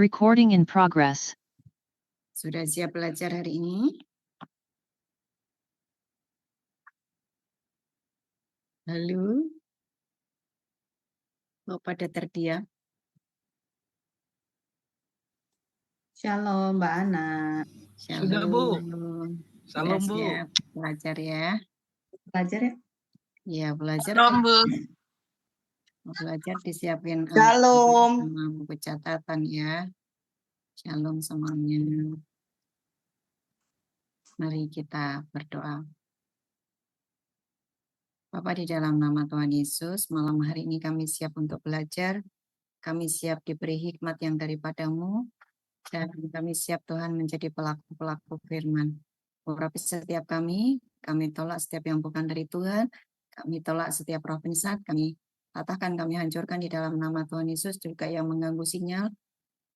Recording in progress. Sudah siap belajar hari ini? Halo? Kok pada terdiam? Shalom, Mbak Ana. Sudah, Bu. Sudah Salam, Bu. siap belajar ya? Belajar ya? Iya, belajar. Salam, Bu. Mau belajar disiapin Shalom. sama buku catatan ya. Shalom semuanya. Mari kita berdoa. Bapa, di dalam nama Tuhan Yesus, malam hari ini kami siap untuk belajar. Kami siap diberi hikmat yang daripadamu. Dan kami siap Tuhan menjadi pelaku-pelaku firman. Urapi setiap kami tolak setiap yang bukan dari Tuhan, kami tolak setiap roh penyesat, kami patahkan, kami hancurkan di dalam nama Tuhan Yesus, juga yang mengganggu sinyal,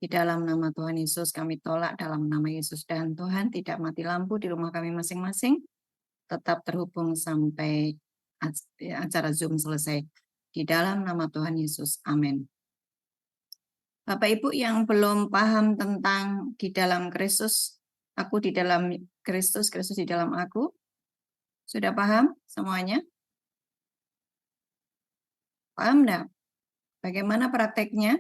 di dalam nama Tuhan Yesus kami tolak dalam nama Yesus. Dan Tuhan tidak mati lampu di rumah kami masing-masing, tetap terhubung sampai acara Zoom selesai. Di dalam nama Tuhan Yesus, amin. Bapak Ibu yang belum paham tentang di dalam Kristus, aku di dalam Kristus, Kristus di dalam aku, sudah paham semuanya? Paham enggak? Bagaimana prakteknya?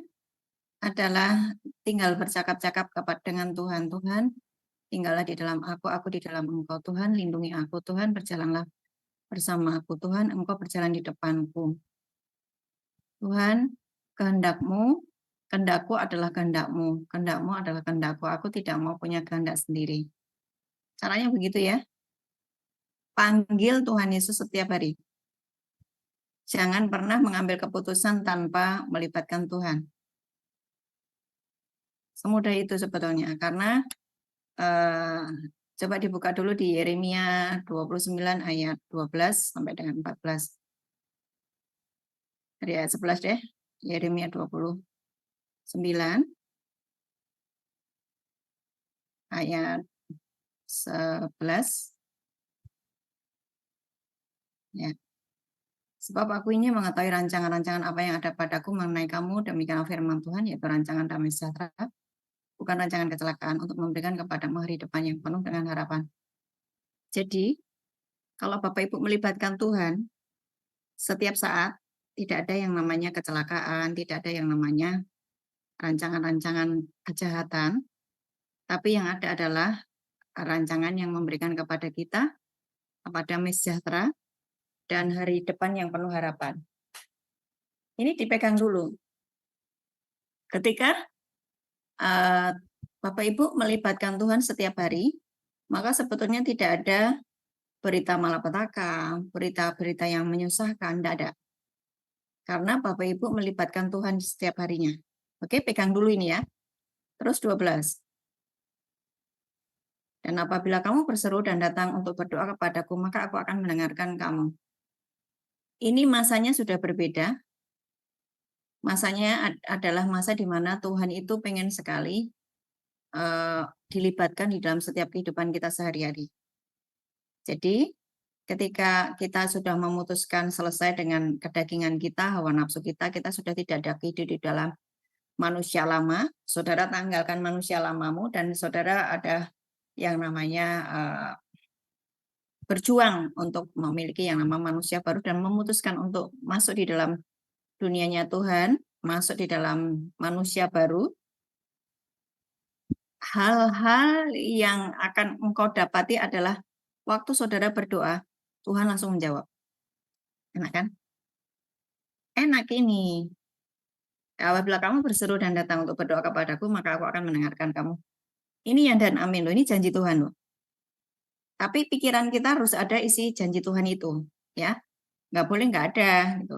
Adalah tinggal bercakap-cakap dengan Tuhan. Tuhan, tinggallah di dalam aku di dalam Engkau. Tuhan, lindungi aku. Tuhan, berjalanlah bersama aku. Tuhan, Engkau berjalan di depanku. Tuhan, kehendakmu, kehendakku adalah kehendakmu. Kehendakmu adalah kehendakku. Aku tidak mau punya kehendak sendiri. Caranya begitu ya. Panggil Tuhan Yesus setiap hari. Jangan pernah mengambil keputusan tanpa melibatkan Tuhan. Semudah itu sebetulnya. Karena coba dibuka dulu di Yeremia 29 ayat 12 sampai dengan 14. Dari ayat 11 deh. Yeremia 29 ayat 11. Ya. Sebab aku ini mengetahui rancangan-rancangan apa yang ada padaku mengenai kamu, demikian firman Tuhan, yaitu rancangan damai sejahtera, bukan rancangan kecelakaan, untuk memberikan kepadamu hari depan yang penuh dengan harapan. Jadi, kalau Bapak Ibu melibatkan Tuhan, setiap saat tidak ada yang namanya kecelakaan, tidak ada yang namanya rancangan-rancangan kejahatan, tapi yang ada adalah rancangan yang memberikan kepada kita, kepada damai sejahtera, dan hari depan yang penuh harapan. Ini dipegang dulu. Ketika Bapak Ibu melibatkan Tuhan setiap hari, maka sebetulnya tidak ada berita malapetaka, berita-berita yang menyusahkan, tidak ada. Karena Bapak Ibu melibatkan Tuhan setiap harinya. Oke, pegang dulu ini ya. Terus 12. Dan apabila kamu berseru dan datang untuk berdoa kepadaku, maka aku akan mendengarkan kamu. Ini masanya sudah berbeda. Masanya adalah masa di mana Tuhan itu pengen sekali dilibatkan di dalam setiap kehidupan kita sehari-hari. Jadi, ketika kita sudah memutuskan selesai dengan kedagingan kita, hawa nafsu kita, kita sudah tidak ada hidup di dalam manusia lama. Saudara tanggalkan manusia lamamu dan saudara ada yang namanya berjuang untuk memiliki yang namanya manusia baru dan memutuskan untuk masuk di dalam dunianya Tuhan, masuk di dalam manusia baru. Hal-hal yang akan engkau dapati adalah waktu saudara berdoa, Tuhan langsung menjawab. Enak kan? Enak ini. Apabila kamu berseru dan datang untuk berdoa kepadaku, maka aku akan mendengarkan kamu. Ini yang dan amin loh, ini janji Tuhan loh. Tapi pikiran kita harus ada isi janji Tuhan itu, ya. Nggak boleh nggak ada. Gitu.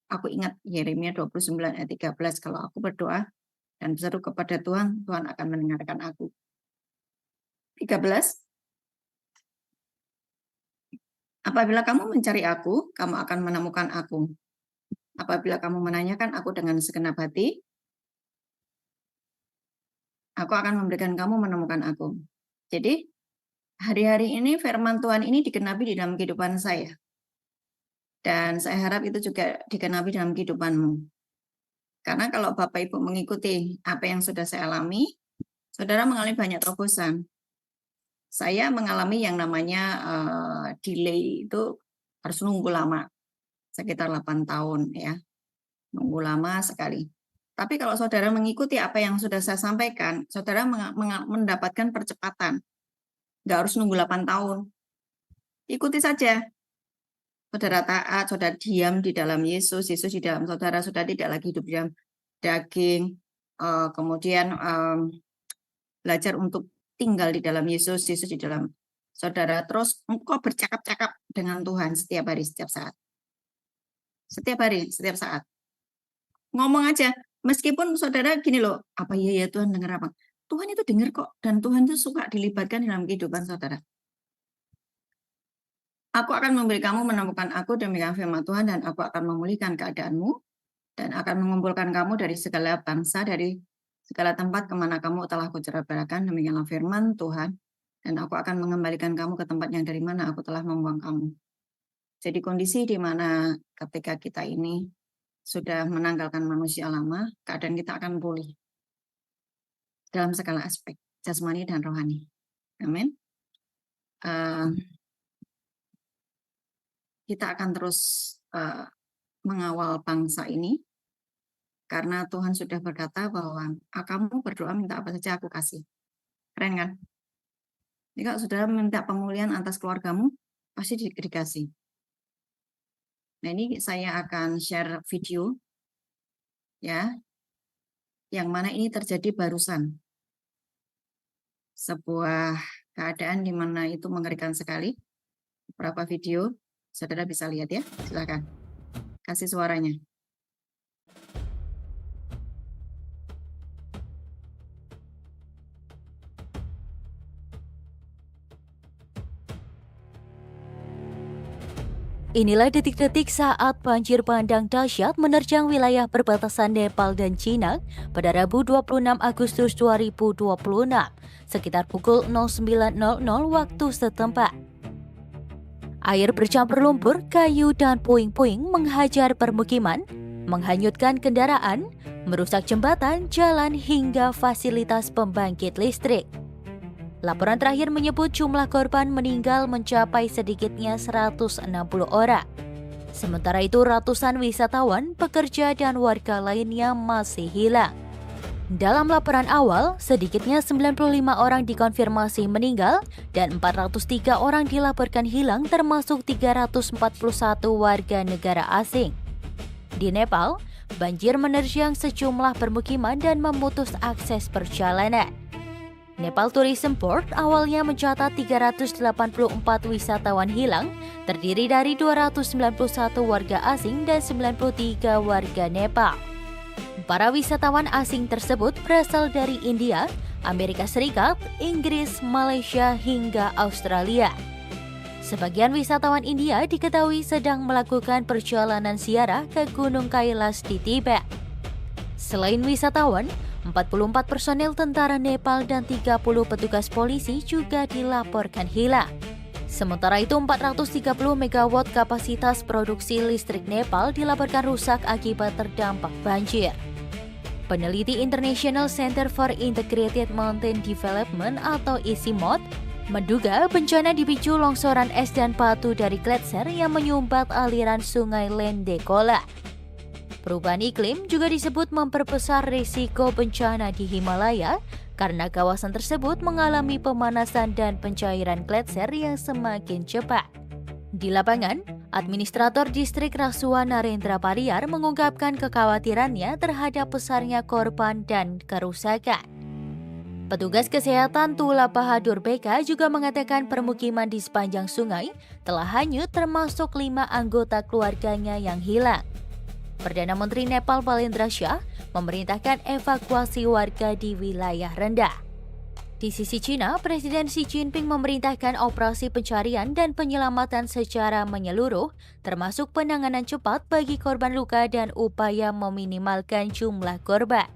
Aku ingat Yeremia 29 ayat 13, kalau aku berdoa dan berseru kepada Tuhan, Tuhan akan mendengarkan aku. 13. Apabila kamu mencari aku, kamu akan menemukan aku. Apabila kamu menanyakan aku dengan segenap hati, aku akan memberikan kamu menemukan aku. Jadi, hari-hari ini firman Tuhan ini digenapi di dalam kehidupan saya. Dan saya harap itu juga digenapi dalam kehidupanmu. Karena kalau Bapak Ibu mengikuti apa yang sudah saya alami, saudara mengalami banyak terobosan. Saya mengalami yang namanya delay itu harus nunggu lama, sekitar 8 tahun ya, nunggu lama sekali. Tapi kalau saudara mengikuti apa yang sudah saya sampaikan, saudara mendapatkan percepatan. Nggak harus nunggu 8 tahun. Ikuti saja. Saudara taat, saudara diam di dalam Yesus, Yesus di dalam saudara, saudara tidak lagi hidup di dalam daging, kemudian belajar untuk tinggal di dalam Yesus, Yesus di dalam saudara. Terus engkau bercakap-cakap dengan Tuhan setiap hari, setiap saat. Setiap hari, setiap saat. Ngomong aja, meskipun saudara gini loh, apa iya ya Tuhan dengar apa? Tuhan itu dengar kok, dan Tuhan itu suka dilibatkan dalam kehidupan saudara. Aku akan memberi kamu menemukan aku demikian firman Tuhan, dan aku akan memulihkan keadaanmu, dan akan mengumpulkan kamu dari segala bangsa, dari segala tempat kemana kamu telah kucerabarakan, demikianlah firman Tuhan, dan aku akan mengembalikan kamu ke tempat yang dari mana aku telah membuang kamu. Jadi kondisi di mana ketika kita ini sudah menanggalkan manusia lama, keadaan kita akan pulih dalam segala aspek, jasmani dan rohani. Amin. Kita akan terus mengawal bangsa ini, karena Tuhan sudah berkata bahwa kamu berdoa minta apa saja aku kasih. Keren kan? Jadi kalau saudara minta pemulihan atas keluargamu, pasti dikasih. Nah ini saya akan share video, ya, yang mana ini terjadi barusan. Sebuah keadaan di mana itu mengerikan sekali. Beberapa video, saudara bisa lihat ya, silakan. Kasih suaranya. Inilah detik-detik saat banjir bandang dahsyat menerjang wilayah perbatasan Nepal dan China pada Rabu 26 Agustus 2026, sekitar pukul 09.00 waktu setempat. Air bercampur lumpur, kayu, dan puing-puing menghajar permukiman, menghanyutkan kendaraan, merusak jembatan, jalan, hingga fasilitas pembangkit listrik. Laporan terakhir menyebut jumlah korban meninggal mencapai sedikitnya 160 orang. Sementara itu ratusan wisatawan, pekerja, dan warga lainnya masih hilang. Dalam laporan awal, sedikitnya 95 orang dikonfirmasi meninggal dan 403 orang dilaporkan hilang, termasuk 341 warga negara asing. Di Nepal, banjir menerjang sejumlah permukiman dan memutus akses perjalanan. Nepal Tourism Board awalnya mencatat 384 wisatawan hilang, terdiri dari 291 warga asing dan 93 warga Nepal. Para wisatawan asing tersebut berasal dari India, Amerika Serikat, Inggris, Malaysia, hingga Australia. Sebagian wisatawan India diketahui sedang melakukan perjalanan ziarah ke Gunung Kailas di Tibet. Selain wisatawan, 44 personel tentara Nepal dan 30 petugas polisi juga dilaporkan hilang. Sementara itu 430 MW kapasitas produksi listrik Nepal dilaporkan rusak akibat terdampak banjir. Peneliti International Center for Integrated Mountain Development atau ICIMOD menduga bencana dipicu longsoran es dan batu dari gletser yang menyumbat aliran sungai Lende Kola. Perubahan iklim juga disebut memperbesar risiko bencana di Himalaya karena kawasan tersebut mengalami pemanasan dan pencairan gletser yang semakin cepat. Di lapangan, Administrator Distrik Rasua Narendra Pariar mengungkapkan kekhawatirannya terhadap besarnya korban dan kerusakan. Petugas kesehatan Tula Bahadur BK juga mengatakan permukiman di sepanjang sungai telah hanyut, termasuk 5 anggota keluarganya yang hilang. Perdana Menteri Nepal Balendra Shah memerintahkan evakuasi warga di wilayah rendah. Di sisi Cina, Presiden Xi Jinping memerintahkan operasi pencarian dan penyelamatan secara menyeluruh, termasuk penanganan cepat bagi korban luka dan upaya meminimalkan jumlah korban.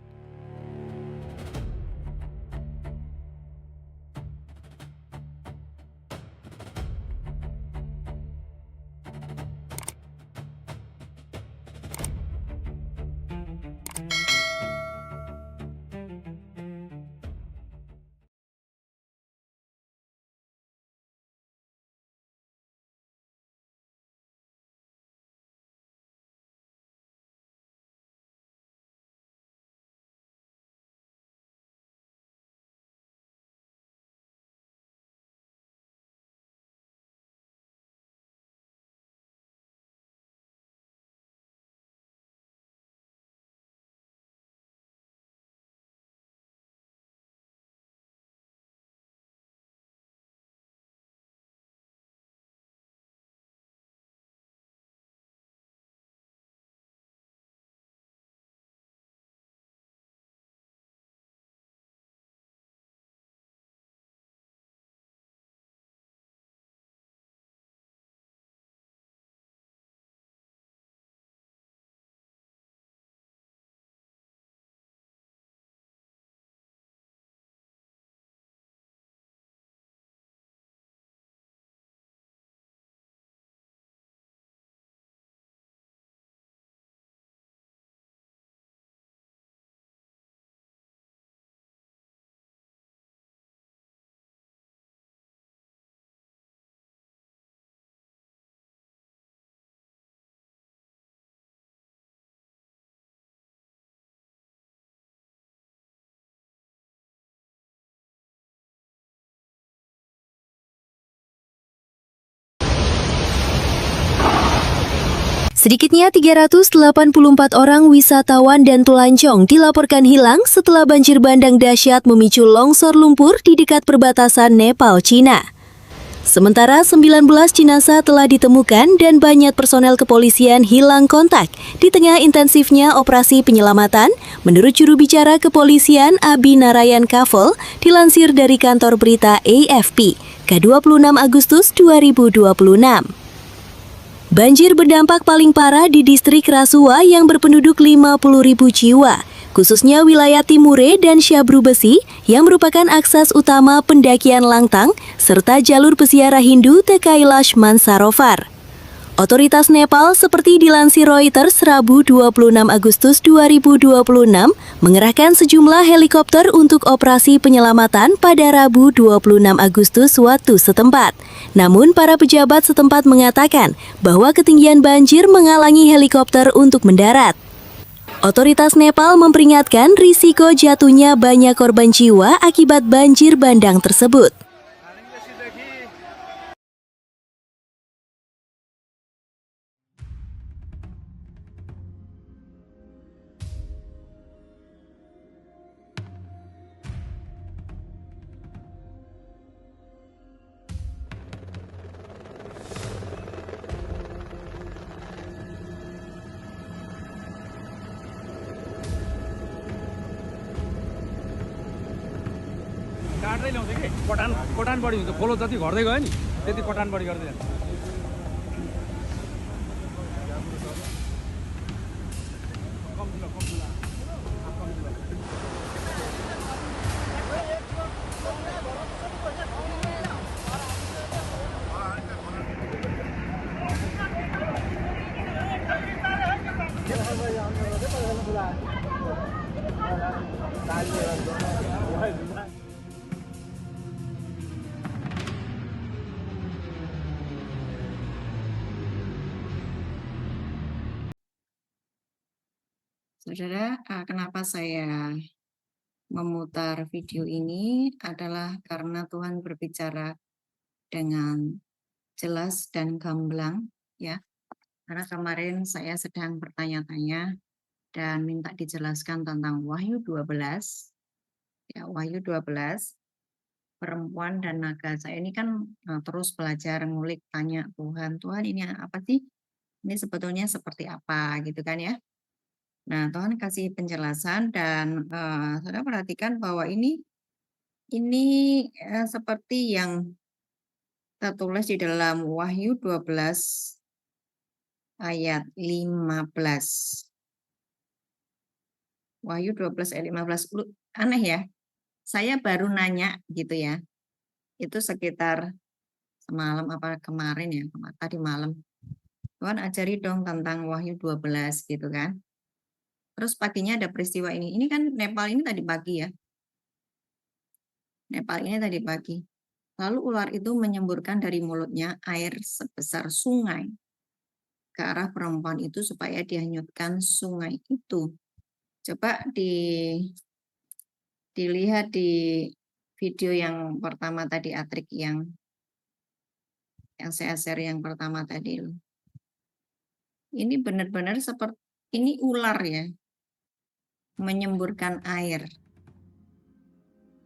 Sedikitnya 384 orang wisatawan dan pelancong dilaporkan hilang setelah banjir bandang dahsyat memicu longsor lumpur di dekat perbatasan Nepal, Cina. Sementara 19 jenazah telah ditemukan dan banyak personel kepolisian hilang kontak di tengah intensifnya operasi penyelamatan, menurut juru bicara kepolisian Abi Narayan Kafol dilansir dari kantor berita AFP, ke-26 Agustus 2026. Banjir berdampak paling parah di distrik Rasuwa yang berpenduduk 50.000 jiwa, khususnya wilayah Timure dan Syabru Besi yang merupakan akses utama pendakian Langtang serta jalur peziarah Hindu ke Kailash Mansarovar. Otoritas Nepal seperti dilansir Reuters Rabu 26 Agustus 2026 mengerahkan sejumlah helikopter untuk operasi penyelamatan pada Rabu 26 Agustus waktu setempat. Namun para pejabat setempat mengatakan bahwa ketinggian banjir menghalangi helikopter untuk mendarat. Otoritas Nepal memperingatkan risiko jatuhnya banyak korban jiwa akibat banjir bandang tersebut. काट्दै ल्याउँछ कि कटान बढी हुन्छ खोलो जति घट्दै गयो नि त्यति कटान बढी गर्दै जान्छ Saudara, kenapa saya memutar video ini adalah karena Tuhan berbicara dengan jelas dan gamblang, ya. Karena kemarin saya sedang bertanya-tanya dan minta dijelaskan tentang Wahyu 12. Ya, Wahyu 12, perempuan dan naga. Saya ini kan terus belajar ngulik, tanya Tuhan ini apa sih? Ini sebetulnya seperti apa gitu kan ya. Nah, Tuhan kasih penjelasan dan saudara perhatikan bahwa ini seperti yang tertulis di dalam Wahyu 12 ayat 15. Wahyu 12 ayat 15. Aneh ya. Saya baru nanya gitu ya. Itu sekitar semalam apa kemarin ya, tadi malam. Tuhan ajari dong tentang Wahyu 12 gitu kan. Terus paginya ada peristiwa ini. Ini kan Nepal ini tadi pagi ya. Nepal ini tadi pagi. Lalu ular itu menyemburkan dari mulutnya air sebesar sungai ke arah perempuan itu supaya dihanyutkan sungai itu. Coba dilihat di video yang pertama tadi, Atrik, yang saya share yang pertama tadi. Ini benar-benar seperti ini ular ya. Menyemburkan air.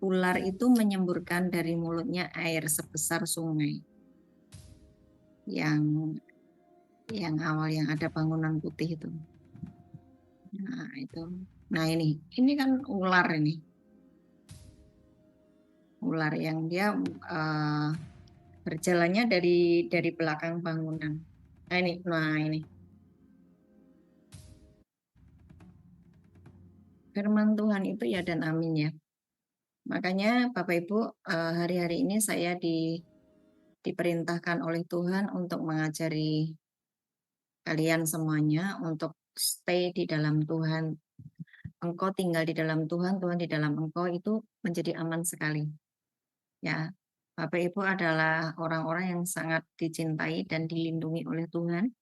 Ular itu menyemburkan dari mulutnya air sebesar sungai. Yang awal yang ada bangunan putih itu. Nah, itu. Nah, ini kan ular ini. Ular yang dia berjalannya dari belakang bangunan. Nah, ini. Firman Tuhan itu ya dan amin ya. Makanya Bapak Ibu, hari-hari ini saya diperintahkan oleh Tuhan untuk mengajari kalian semuanya untuk stay di dalam Tuhan. Engkau tinggal di dalam Tuhan, Tuhan di dalam engkau, itu menjadi aman sekali. Ya, Bapak Ibu adalah orang-orang yang sangat dicintai dan dilindungi oleh Tuhan.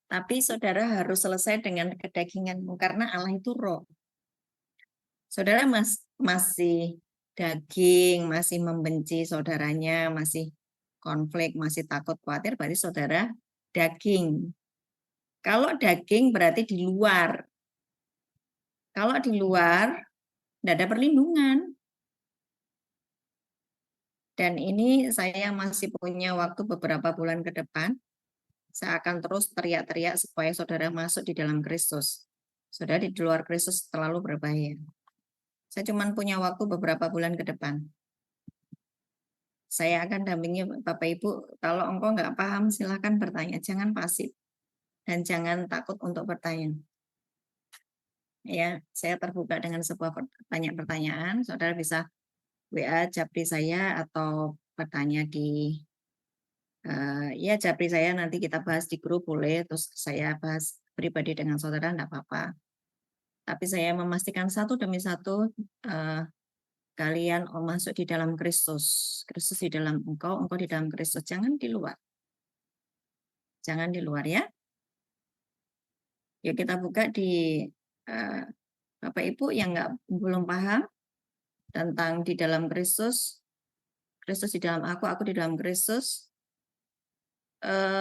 Tapi saudara harus selesai dengan kedaginganmu karena Allah itu roh. Saudara masih daging, masih membenci saudaranya, masih konflik, masih takut khawatir, berarti saudara daging. Kalau daging berarti di luar. Kalau di luar, tidak ada perlindungan. Dan ini saya masih punya waktu beberapa bulan ke depan. Saya akan terus teriak-teriak supaya saudara masuk di dalam Kristus. Saudara di luar Kristus terlalu berbahaya. Saya cuma punya waktu beberapa bulan ke depan. Saya akan dampingi Bapak Ibu, kalau engkau nggak paham silahkan bertanya, jangan pasif. Dan jangan takut untuk bertanya. Ya, saya terbuka dengan sebuah pertanyaan. Saudara bisa WA Japri saya atau bertanya di ya Japri saya, nanti kita bahas di grup boleh, terus saya bahas pribadi dengan saudara enggak apa-apa. Tapi saya memastikan satu demi satu kalian masuk di dalam Kristus. Kristus di dalam engkau, engkau di dalam Kristus. Jangan di luar. Jangan di luar ya. Yuk kita buka di Bapak Ibu yang belum paham tentang di dalam Kristus. Kristus di dalam aku di dalam Kristus.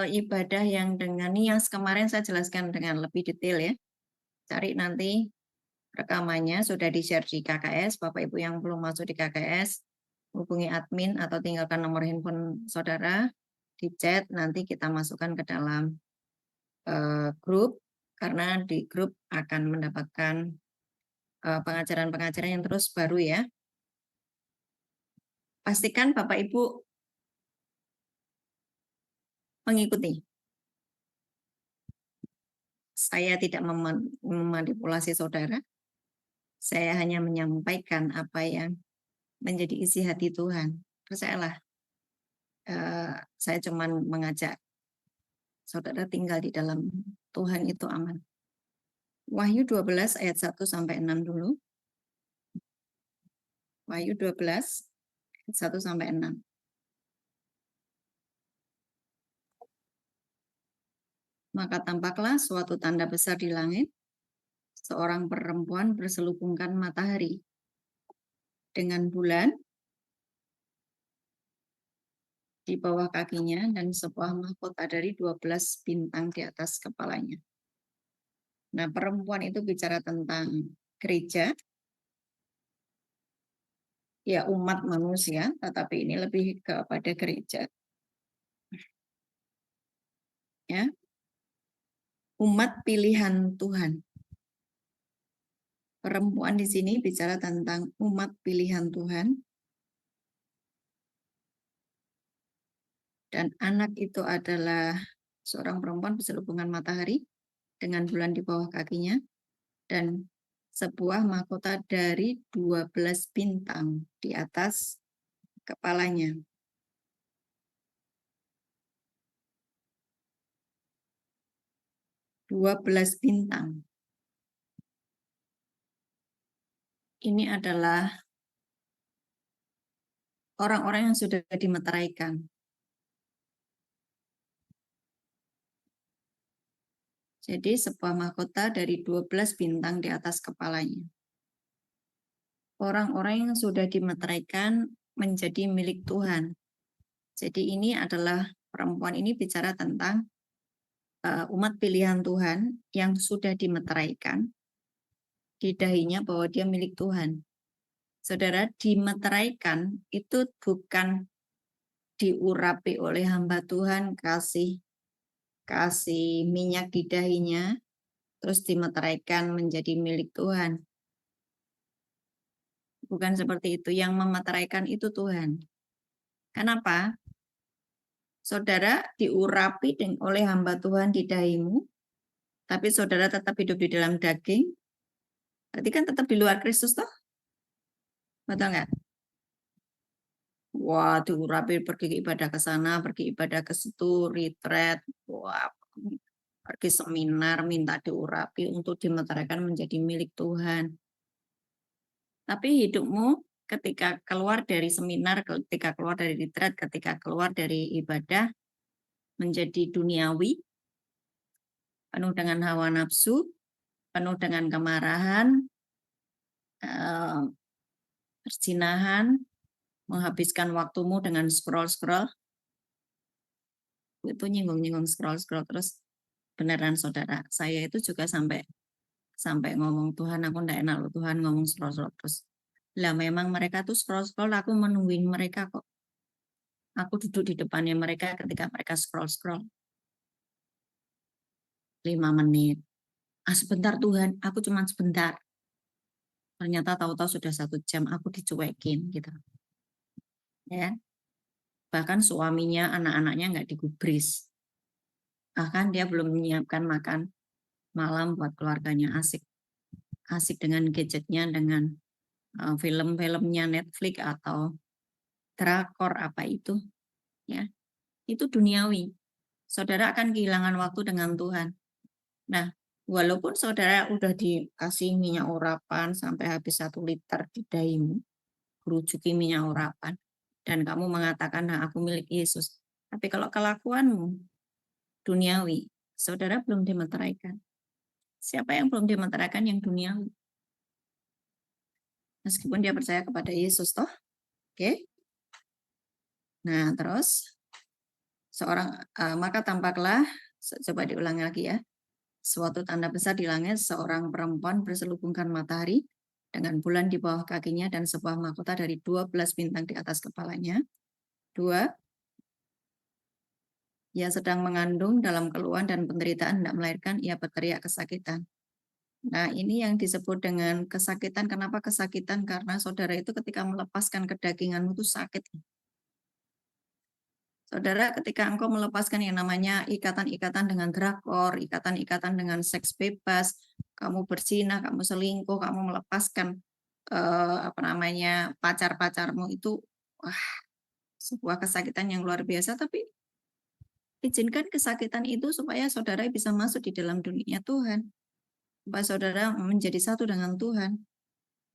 Ibadah yang dengan ini yang kemarin saya jelaskan dengan lebih detail ya. Cari nanti rekamannya sudah di-share di KKS. Bapak Ibu yang belum masuk di KKS, hubungi admin atau tinggalkan nomor handphone saudara di chat, nanti kita masukkan ke dalam grup, karena di grup akan mendapatkan pengajaran-pengajaran yang terus baru ya. Pastikan Bapak Ibu mengikuti. Saya tidak memanipulasi saudara. Saya hanya menyampaikan apa yang menjadi isi hati Tuhan. Percayalah, saya cuma mengajak saudara tinggal di dalam Tuhan itu aman. Wahyu 12 ayat 1 sampai 6 dulu. Wahyu 12 ayat 1 sampai 6. Maka tampaklah suatu tanda besar di langit, seorang perempuan berselubungkan matahari dengan bulan di bawah kakinya dan sebuah mahkota dari 12 bintang di atas kepalanya. Nah, perempuan itu bicara tentang gereja, ya umat manusia, tetapi ini lebih kepada gereja. Ya, umat pilihan Tuhan. Perempuan di sini bicara tentang umat pilihan Tuhan. Dan anak itu adalah seorang perempuan berselubungan matahari dengan bulan di bawah kakinya. Dan sebuah mahkota dari 12 bintang di atas kepalanya. Dua 12 bintang. Ini adalah orang-orang yang sudah dimeteraikan. Jadi sebuah mahkota dari 12 bintang di atas kepalanya. Orang-orang yang sudah dimeteraikan menjadi milik Tuhan. Jadi ini adalah perempuan ini bicara tentang umat pilihan Tuhan yang sudah dimeteraikan di dahinya bahwa dia milik Tuhan. Saudara, dimeteraikan itu bukan diurapi oleh hamba Tuhan, kasih minyak di dahinya, terus dimeteraikan menjadi milik Tuhan. Bukan seperti itu. Yang memeteraikan itu Tuhan. Kenapa? Saudara diurapi oleh hamba Tuhan di dahimu, tapi saudara tetap hidup di dalam daging, berarti kan tetap di luar Kristus toh? Betul nggak? Wah, diurapi pergi ibadah ke sana, pergi ibadah ke situ, retreat, wah, pergi seminar, minta diurapi untuk dimeteraikan menjadi milik Tuhan. Tapi hidupmu ketika keluar dari seminar, ketika keluar dari retreat, ketika keluar dari ibadah, menjadi duniawi, penuh dengan hawa nafsu, penuh dengan kemarahan, perzinahan, menghabiskan waktumu dengan scroll-scroll, itu nyinggung-nyinggung scroll-scroll terus, Beneran saudara, saya itu juga sampai sampai ngomong, Tuhan aku ndak enak loh Tuhan ngomong scroll-scroll terus. Lah memang mereka tuh scroll-scroll, aku menungguin mereka kok. Aku duduk di depannya mereka ketika mereka scroll-scroll 5 menit. Ah sebentar Tuhan, aku cuma sebentar. Ternyata tahu-tahu sudah 1 jam aku dicuekin gitu. Ya, bahkan suaminya, anak-anaknya nggak digubris. Bahkan dia belum menyiapkan makan malam buat keluarganya, asik asik dengan gadgetnya, dengan film-filmnya Netflix atau drakor apa itu, ya itu duniawi. Saudara akan kehilangan waktu dengan Tuhan. Nah, walaupun saudara udah dikasih minyak urapan sampai habis 1 liter di dahimu, berujuki minyak urapan, dan kamu mengatakan, nah aku milik Yesus. Tapi kalau kelakuanmu duniawi, saudara belum dimeteraikan. Siapa yang belum dimeteraikan yang duniawi? Meskipun dia percaya kepada Yesus, toh? Oke? Nah, terus maka tampaklah, coba diulang lagi ya. Suatu tanda besar di langit, seorang perempuan berselubungkan matahari dengan bulan di bawah kakinya dan sebuah mahkota dari 12 bintang di atas kepalanya. 2, ia sedang mengandung dalam keluhan dan penderitaan, tidak melahirkan, ia berteriak kesakitan. Nah, ini yang disebut dengan kesakitan. Kenapa kesakitan? Karena saudara itu ketika melepaskan kedaginganmu itu sakit. Saudara, ketika engkau melepaskan yang namanya ikatan-ikatan dengan drakor, ikatan-ikatan dengan seks bebas, kamu berzina, kamu selingkuh, kamu melepaskan pacar-pacarmu itu, wah, sebuah kesakitan yang luar biasa. Tapi izinkan kesakitan itu supaya saudara bisa masuk di dalam dunia Tuhan, supaya saudara menjadi satu dengan Tuhan.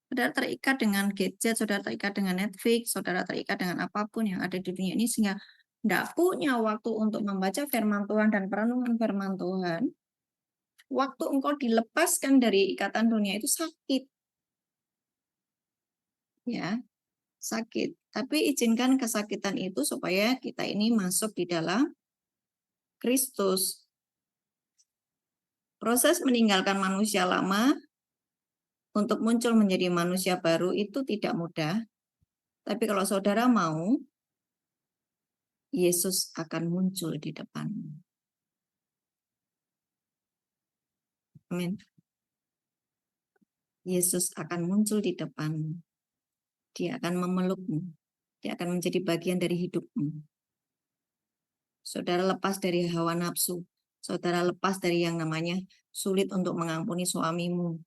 Saudara terikat dengan gadget, saudara terikat dengan Netflix, saudara terikat dengan apapun yang ada di dunia ini, sehingga tidak punya waktu untuk membaca firman Tuhan dan perenungan firman Tuhan. Waktu engkau dilepaskan dari ikatan dunia itu sakit. Ya, sakit. Tapi izinkan kesakitan itu supaya kita ini masuk di dalam Kristus. Proses meninggalkan manusia lama untuk muncul menjadi manusia baru itu tidak mudah. Tapi kalau saudara mau, Yesus akan muncul di depanmu. Amin. Yesus akan muncul di depanmu. Dia akan memelukmu. Dia akan menjadi bagian dari hidupmu. Saudara lepas dari hawa nafsu. Saudara lepas dari yang namanya sulit untuk mengampuni suamimu.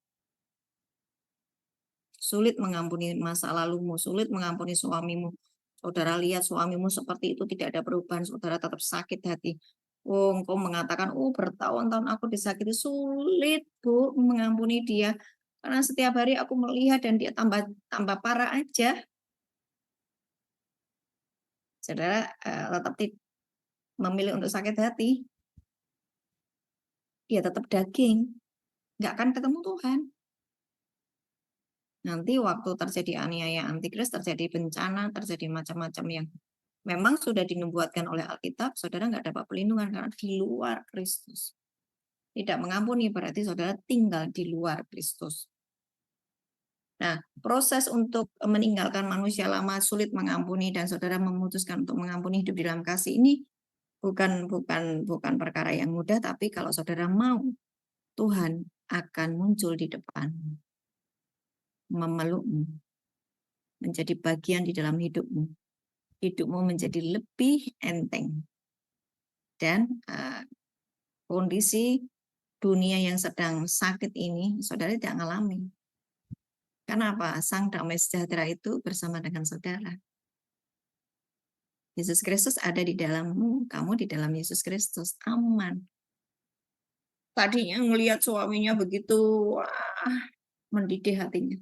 Sulit mengampuni masa lalumu. Sulit mengampuni suamimu. Saudara lihat suamimu seperti itu, tidak ada perubahan. Saudara tetap sakit hati. Oh, engkau mengatakan, bertahun-tahun aku disakiti. Sulit, Bu, mengampuni dia. Karena setiap hari aku melihat dan dia tambah parah aja. Saudara tetap memilih untuk sakit hati. Dia tetap daging. Nggak akan ketemu Tuhan. Nanti waktu terjadi aniaya antikris, terjadi bencana, terjadi macam-macam yang memang sudah dinubuatkan oleh Alkitab, saudara nggak dapat pelindungan karena di luar Kristus. Tidak mengampuni berarti saudara tinggal di luar Kristus. Nah, proses untuk meninggalkan manusia lama, sulit mengampuni, dan saudara memutuskan untuk mengampuni hidup di dalam kasih ini bukan perkara yang mudah, tapi kalau saudara mau, Tuhan akan muncul di depan, memelukmu, menjadi bagian di dalam hidupmu. Hidupmu menjadi lebih enteng. Dan kondisi dunia yang sedang sakit ini, saudara tidak mengalami. Kenapa? Sang damai sejahtera itu bersama dengan saudara. Yesus Kristus ada di dalammu, kamu di dalam Yesus Kristus, aman. Tadinya melihat suaminya begitu, mendidih hatinya.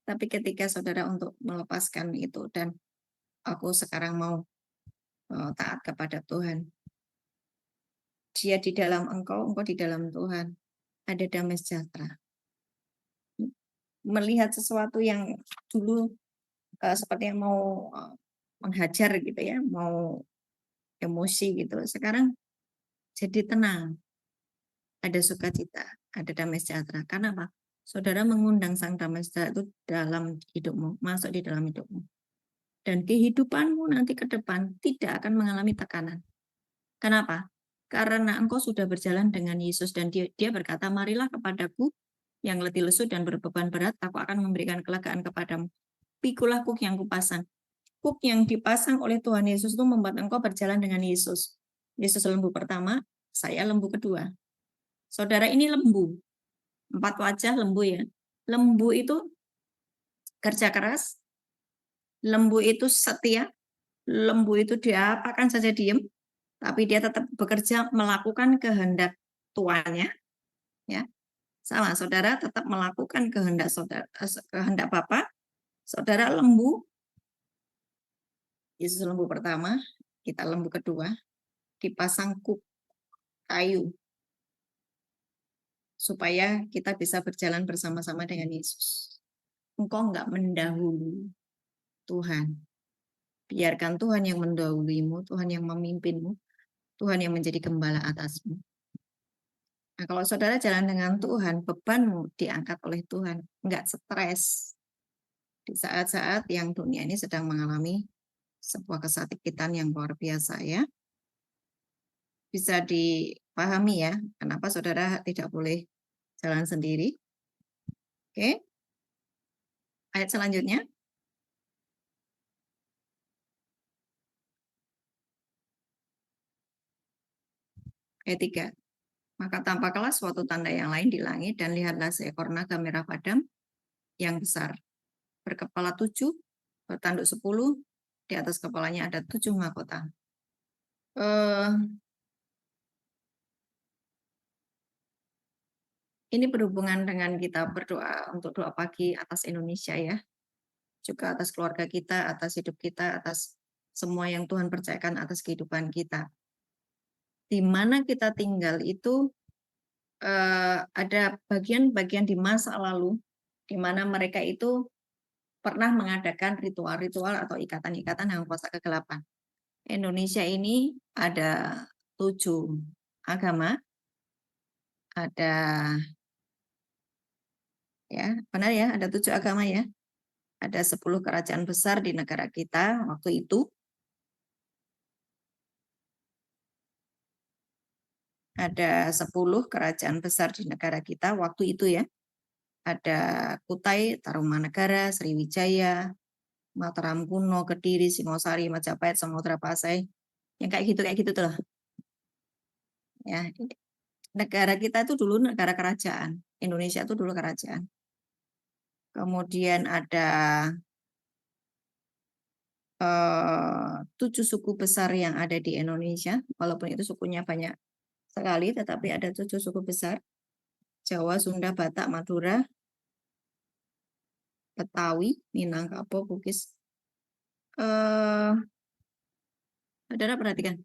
Tapi ketika saudara untuk melepaskan itu, dan aku sekarang mau taat kepada Tuhan. Dia di dalam engkau di dalam Tuhan. Ada damai sejahtera. Melihat sesuatu yang dulu seperti yang mau menghajar gitu ya, mau emosi gitu. Sekarang jadi tenang. ada sukacita, ada damai sejahtera. Karena apa? Saudara mengundang sang damai sejahtera itu dalam hidupmu, masuk di dalam hidupmu. Dan kehidupanmu nanti ke depan tidak akan mengalami tekanan. Kenapa? Karena engkau sudah berjalan dengan Yesus dan dia berkata, marilah kepadaku yang letih lesu dan berbeban berat, aku akan memberikan kelegaan kepadamu. Pikulah kuk yang kupasang. Kuk yang dipasang oleh Tuhan Yesus itu membuat engkau berjalan dengan Yesus. Yesus lembu pertama, saya lembu kedua. Saudara ini lembu. 4 wajah lembu ya. Lembu itu kerja keras, lembu itu setia, lembu itu dia apakan saja diem, tapi dia tetap bekerja melakukan kehendak tuannya. Ya, sama saudara tetap melakukan kehendak saudara, kehendak Bapa. Saudara lembu, Yesus lembu pertama, kita lembu kedua, dipasang kuk kayu supaya kita bisa berjalan bersama-sama dengan Yesus. Engkau enggak mendahului Tuhan. Biarkan Tuhan yang mendahulimu, Tuhan yang memimpinmu, Tuhan yang menjadi gembala atasmu. Nah, kalau saudara jalan dengan Tuhan, bebanmu diangkat oleh Tuhan, enggak stres. Di saat-saat yang dunia ini sedang mengalami sebuah kesakitan yang luar biasa ya. Bisa dipahami ya, kenapa saudara tidak boleh jalan sendiri. Oke. Ayat selanjutnya. Ayat 3. Maka tampaklah suatu tanda yang lain di langit, dan lihatlah seekor naga merah padam yang besar, berkepala 7, bertanduk 10, di atas kepalanya ada 7 mahkota. Ini berhubungan dengan kita berdoa untuk doa pagi atas Indonesia ya, juga atas keluarga kita, atas hidup kita, atas semua yang Tuhan percayakan atas kehidupan kita. Di mana kita tinggal itu ada bagian-bagian di masa lalu di mana mereka itu pernah mengadakan ritual-ritual atau ikatan-ikatan yang kuasa kegelapan. Indonesia ini ada 7 agama, ada ya benar ya, ada 7 agama ya, ada 10 kerajaan besar di negara kita waktu itu. Ada 10 kerajaan besar di negara kita waktu itu ya. Ada Kutai, Tarumanegara, Sriwijaya, Mataram Kuno, Kediri, Singosari, Majapahit, Samudra Pasai. Yang kayak gitu tuh. Ya, negara kita itu dulu negara kerajaan. Indonesia itu dulu kerajaan. Kemudian ada 7 suku besar yang ada di Indonesia, walaupun itu sukunya banyak sekali, tetapi ada 7 suku besar. Jawa, Sunda, Batak, Madura, Betawi, Minangkabau, Bugis. Saudara perhatikan.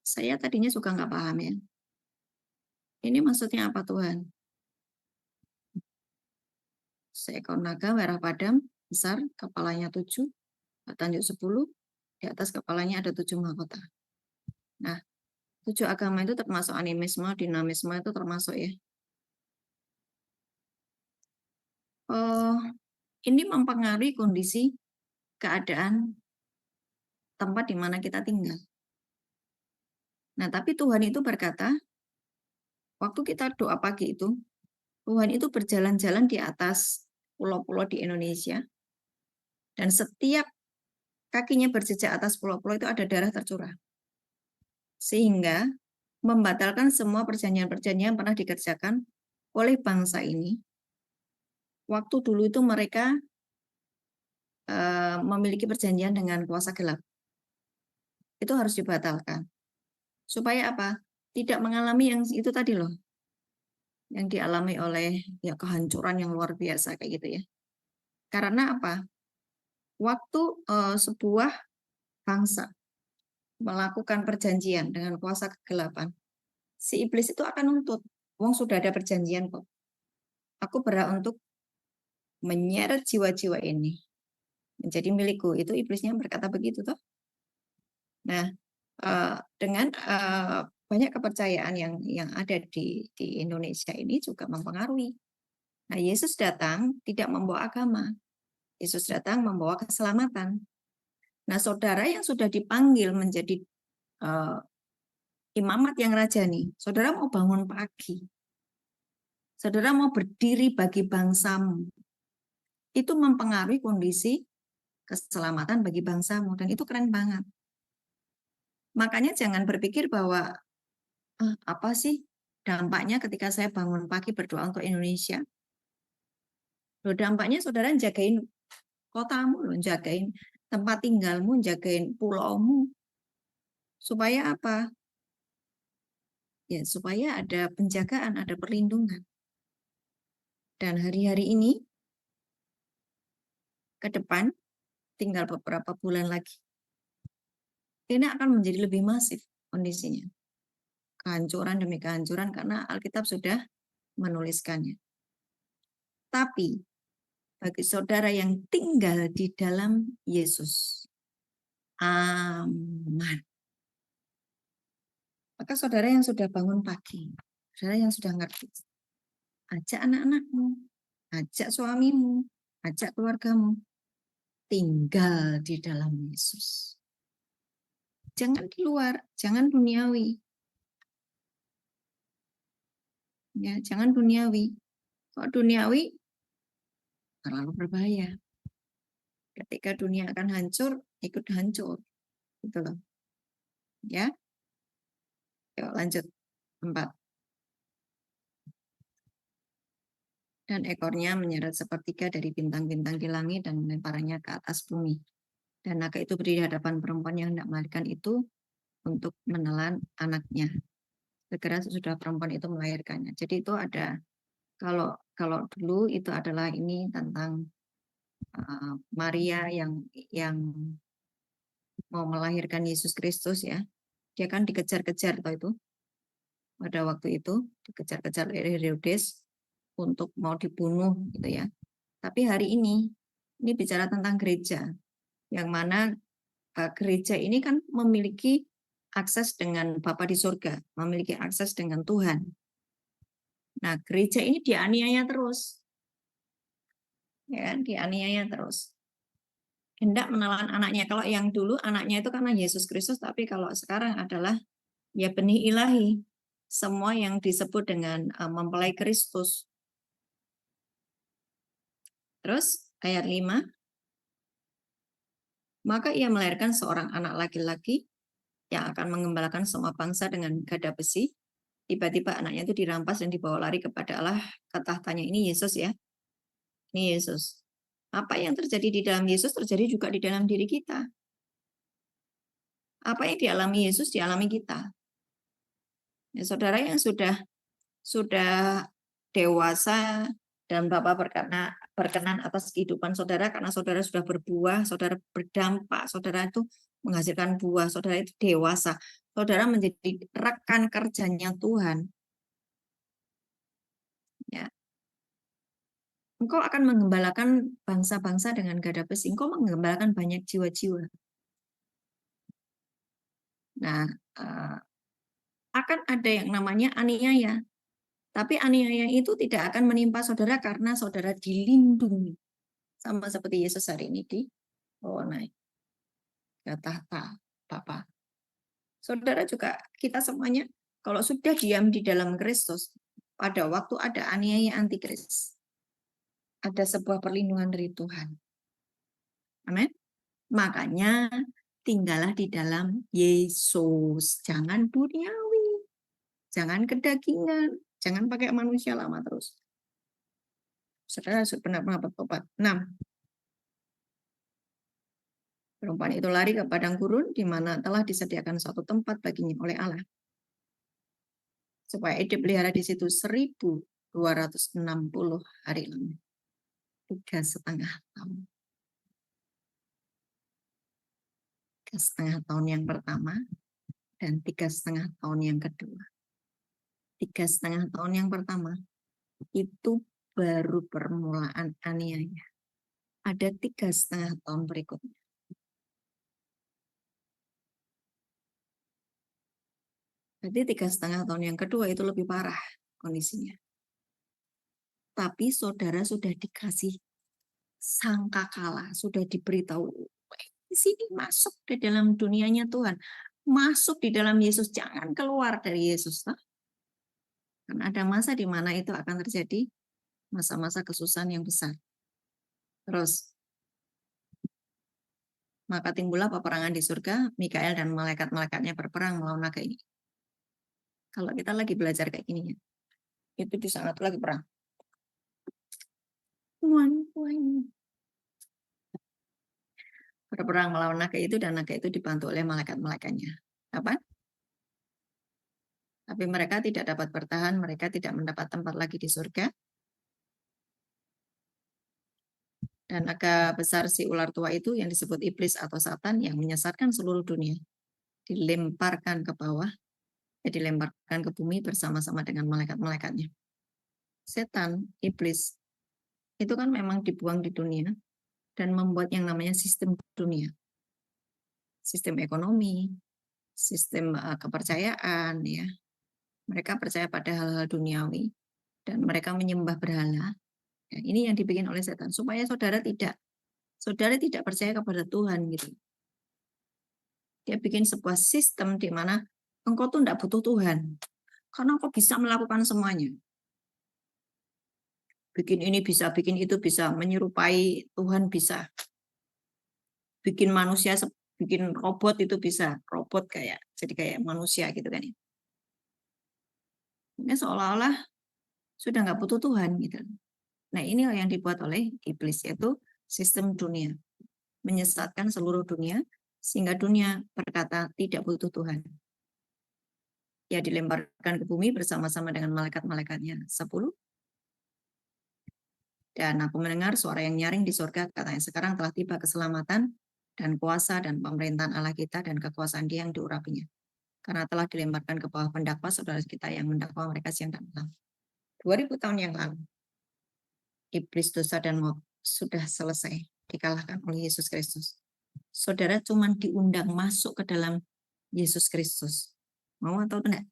Saya tadinya suka nggak paham ya. Ini maksudnya apa Tuhan? Seekor naga merah padam, besar, kepalanya 7, bertanduk 10, di atas kepalanya ada 7 mahkota. Nah, 7 agama itu termasuk animisme, dinamisme itu termasuk ya. Ini mempengaruhi kondisi keadaan tempat di mana kita tinggal. Nah, tapi Tuhan itu berkata, waktu kita doa pagi itu, Tuhan itu berjalan-jalan di atas pulau-pulau di Indonesia, dan setiap kakinya berjejak atas pulau-pulau itu ada darah tercurah. Sehingga membatalkan semua perjanjian-perjanjian yang pernah dikerjakan oleh bangsa ini. Waktu dulu itu mereka memiliki perjanjian dengan kuasa gelap. Itu harus dibatalkan. Supaya apa? Tidak mengalami yang itu tadi loh. Yang dialami oleh ya kehancuran yang luar biasa kayak gitu ya. Karena apa? Waktu sebuah bangsa melakukan perjanjian dengan kuasa kegelapan, si iblis itu akan nuntut. Wong sudah ada perjanjian kok. Aku berhak untuk menyeret jiwa-jiwa ini menjadi milikku. Itu iblisnya berkata begitu toh. Nah, dengan banyak kepercayaan yang ada di Indonesia ini juga mempengaruhi. Nah, Yesus datang tidak membawa agama. Yesus datang membawa keselamatan. Nah, saudara yang sudah dipanggil menjadi imamat yang rajani, saudara mau bangun pagi, saudara mau berdiri bagi bangsamu, itu mempengaruhi kondisi keselamatan bagi bangsamu, dan itu keren banget. Makanya jangan berpikir bahwa apa sih dampaknya ketika saya bangun pagi berdoa untuk Indonesia. Loh, dampaknya saudara jagain kotamu, loh, jagain tempat tinggalmu, jagain pulaumu. Supaya apa? Ya, supaya ada penjagaan, ada perlindungan. Dan hari-hari ini, ke depan, tinggal beberapa bulan lagi, ini akan menjadi lebih masif kondisinya. Kehancuran demi kehancuran karena Alkitab sudah menuliskannya. Tapi, bagi saudara yang tinggal di dalam Yesus, aman. Maka saudara yang sudah bangun pagi, saudara yang sudah ngerti, ajak anak-anakmu, ajak suamimu, ajak keluargamu, tinggal di dalam Yesus. Jangan di luar, jangan duniawi. Ya, jangan duniawi. Kalau duniawi, terlalu berbahaya. Ketika dunia akan hancur, ikut hancur. Gitu loh. Ya. Yuk lanjut. 4. Dan ekornya menyeret sepertiga dari bintang-bintang di langit dan melemparnya ke atas bumi. Dan naga itu berdiri di hadapan perempuan yang hendak melahirkan itu untuk menelan anaknya. Segera sesudah perempuan itu melahirkannya. Jadi itu ada, kalau dulu itu adalah ini tentang Maria yang mau melahirkan Yesus Kristus ya. Dia kan dikejar-kejar itu. Pada waktu itu dikejar-kejar oleh Herodes untuk mau dibunuh gitu ya. Tapi hari ini bicara tentang gereja, yang mana gereja ini kan memiliki akses dengan Bapa di surga, memiliki akses dengan Tuhan. Nah, gereja ini dianiaya terus. Ya kan, dianiaya terus. Hendak menelan anaknya. Kalau yang dulu anaknya itu karena Yesus Kristus, tapi kalau sekarang adalah ya benih ilahi. Semua yang disebut dengan mempelai Kristus. Terus ayat 5. Maka ia melahirkan seorang anak laki-laki yang akan mengembalakan semua bangsa dengan gada besi. Tiba-tiba anaknya itu dirampas dan dibawa lari kepada Allah ke tahtanya. Ini Yesus ya. Ini Yesus. Apa yang terjadi di dalam Yesus terjadi juga di dalam diri kita. Apa yang dialami Yesus dialami kita. Ya, saudara yang sudah dewasa dan Bapak berkenan atas kehidupan saudara karena saudara sudah berbuah, saudara berdampak, saudara itu menghasilkan buah, saudara itu dewasa, saudara menjadi rekan kerjanya Tuhan. Ya. Engkau akan menggembalakan bangsa-bangsa dengan gada besi, engkau menggembalakan banyak jiwa-jiwa. Nah, akan ada yang namanya aniaya. Tapi aniaya itu tidak akan menimpa saudara karena saudara dilindungi. Sama seperti Yesus hari ini dibawa naik ke tahta Bapa. Saudara juga, kita semuanya, kalau sudah diam di dalam Kristus, pada waktu ada aniaya antikris, ada sebuah perlindungan dari Tuhan. Amin. Makanya tinggallah di dalam Yesus. Jangan duniawi. Jangan kedagingan. Jangan pakai manusia lama terus. Saudara benar-benar bertobat. 6. Perempuan itu lari ke padang gurun di mana telah disediakan suatu tempat baginya oleh Allah. Supaya ia dipelihara di situ 1260 hari lamanya. 3,5 tahun. 3,5 tahun yang pertama dan 3,5 tahun yang kedua. 3,5 tahun yang pertama itu baru permulaan aniaya. Ada 3,5 tahun berikutnya. Berarti 3,5 tahun yang kedua itu lebih parah kondisinya. Tapi saudara sudah dikasih sangkakala, sudah diberitahu, di sini masuk di dalam dunianya Tuhan. Masuk di dalam Yesus, jangan keluar dari Yesus. Karena ada masa di mana itu akan terjadi masa-masa kesusahan yang besar. Terus, maka timbullah peperangan di surga, Mikael dan malaikat-malaikatnya berperang melawan naga ini. Kalau kita lagi belajar kayak gini ya, itu di sana tuh lagi perang. Tuhan. Berperang melawan naga itu dan naga itu dibantu oleh malaikat-malaikatnya. Apa? Tapi mereka tidak dapat bertahan, mereka tidak mendapat tempat lagi di surga. Dan naga besar si ular tua itu yang disebut iblis atau Satan yang menyesatkan seluruh dunia. Dilemparkan ke bawah, dilemparkan ke bumi bersama-sama dengan malaikat-malaikatnya. Setan, iblis, itu kan memang dibuang di dunia dan membuat yang namanya sistem dunia. Sistem ekonomi, sistem kepercayaan, ya. Mereka percaya pada hal-hal duniawi dan mereka menyembah berhala. Ya, ini yang dibikin oleh setan supaya saudara tidak percaya kepada Tuhan gitu. Dia bikin sebuah sistem di mana engkau tuh tidak butuh Tuhan karena engkau bisa melakukan semuanya. Bikin ini bisa, bikin itu bisa, menyerupai Tuhan bisa. Bikin manusia, bikin robot itu bisa, robot jadi kayak manusia gitu kan ya. Ini seolah-olah sudah nggak butuh Tuhan gitu. Nah, inilah yang dibuat oleh iblis, yaitu sistem dunia. Menyesatkan seluruh dunia, sehingga dunia berkata tidak butuh Tuhan. Ya dilemparkan ke bumi bersama-sama dengan malaikat-malaikatnya. 10. Dan aku mendengar suara yang nyaring di surga, katanya sekarang telah tiba keselamatan dan kuasa dan pemerintahan Allah kita dan kekuasaan Dia yang diurapinya. Karena telah dilemparkan ke bawah pendakwa saudara kita yang mendakwa mereka siang dan malam. 2000 tahun yang lalu, iblis, dosa, dan maut sudah selesai dikalahkan oleh Yesus Kristus. Saudara cuma diundang masuk ke dalam Yesus Kristus. Mau atau tidak?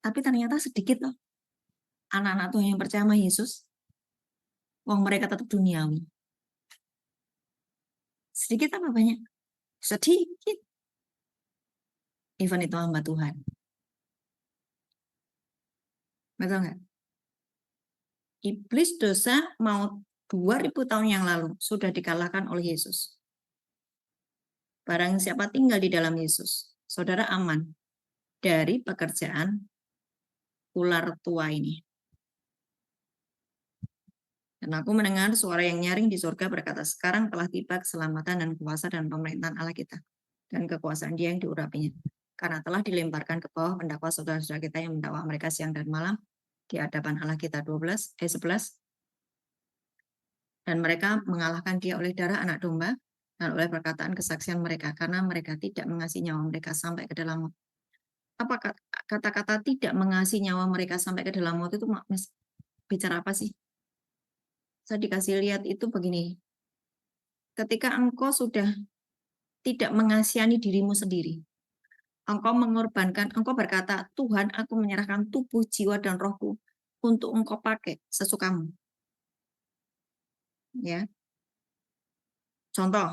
Tapi ternyata sedikit loh anak-anak Tuhan yang percaya sama Yesus. Wong mereka tetap duniawi. Sedikit apa banyak? Sedikit. Even itu hamba Tuhan. Betul nggak? Iblis, dosa, maut 2000 tahun yang lalu sudah dikalahkan oleh Yesus. Barang siapa tinggal di dalam Yesus, saudara aman dari pekerjaan ular tua ini. Dan aku mendengar suara yang nyaring di surga berkata, sekarang telah tiba keselamatan dan kuasa dan pemerintahan Allah kita. Dan kekuasaan Dia yang diurapinya. Karena telah dilemparkan ke bawah pendakwa saudara-saudara kita yang mendakwa mereka siang dan malam di hadapan Allah kita 11. Dan mereka mengalahkan Dia oleh darah anak domba dan oleh perkataan kesaksian mereka, karena mereka tidak mengasihi nyawa mereka sampai ke dalam maut. Apa kata-kata tidak mengasihi nyawa mereka sampai ke dalam maut itu bicara apa sih? Saya dikasih lihat itu begini. Ketika engkau sudah tidak mengasihani dirimu sendiri, engkau mengorbankan, engkau berkata, Tuhan, aku menyerahkan tubuh, jiwa, dan rohku untuk engkau pakai sesukamu. Ya. Contoh,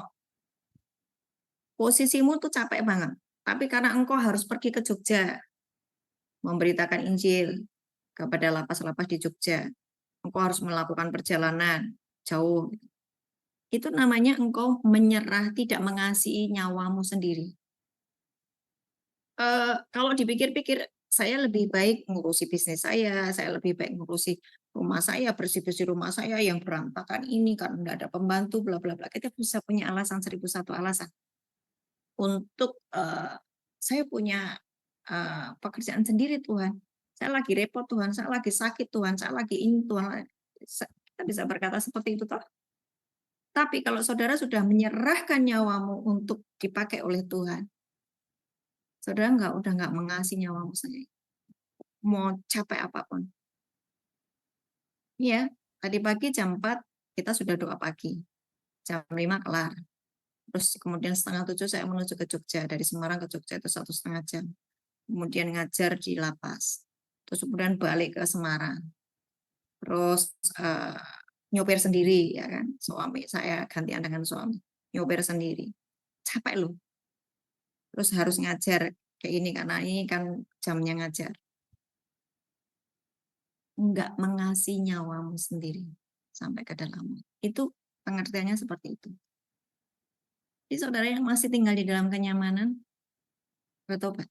posisimu tuh capek banget, tapi karena engkau harus pergi ke Jogja, memberitakan Injil kepada lapas-lapas di Jogja, engkau harus melakukan perjalanan jauh. Itu namanya engkau menyerah, tidak mengasihi nyawamu sendiri. Kalau dipikir-pikir, saya lebih baik ngurusi bisnis saya lebih baik ngurusi rumah saya, bersih-bersih rumah saya yang berantakan ini karena tidak ada pembantu, bla bla bla. Kita bisa punya alasan 1001 alasan untuk saya punya pekerjaan sendiri Tuhan. Saya lagi repot Tuhan, saya lagi sakit Tuhan, saya lagi ini Tuhan. Kita bisa berkata seperti itu toh. Tapi kalau saudara sudah menyerahkan nyawamu untuk dipakai oleh Tuhan, saudara udah nggak mengasihi nyawamu sendiri. Mau capek apapun. Iya, tadi pagi jam 4 kita sudah doa pagi. Jam 5 kelar. Terus kemudian 6:30 saya menuju ke Jogja. Dari Semarang ke Jogja itu 1,5 jam. kemudian ngajar di lapas, terus kemudian balik ke Semarang, terus nyopir sendiri ya kan, suami saya gantian dengan suami, nyopir sendiri, capek loh, terus harus ngajar kayak ini karena ini kan jamnya ngajar, enggak mengasihi nyawamu sendiri sampai ke dalam, itu pengertiannya seperti itu. Jadi saudara yang masih tinggal di dalam kenyamanan, bertobat.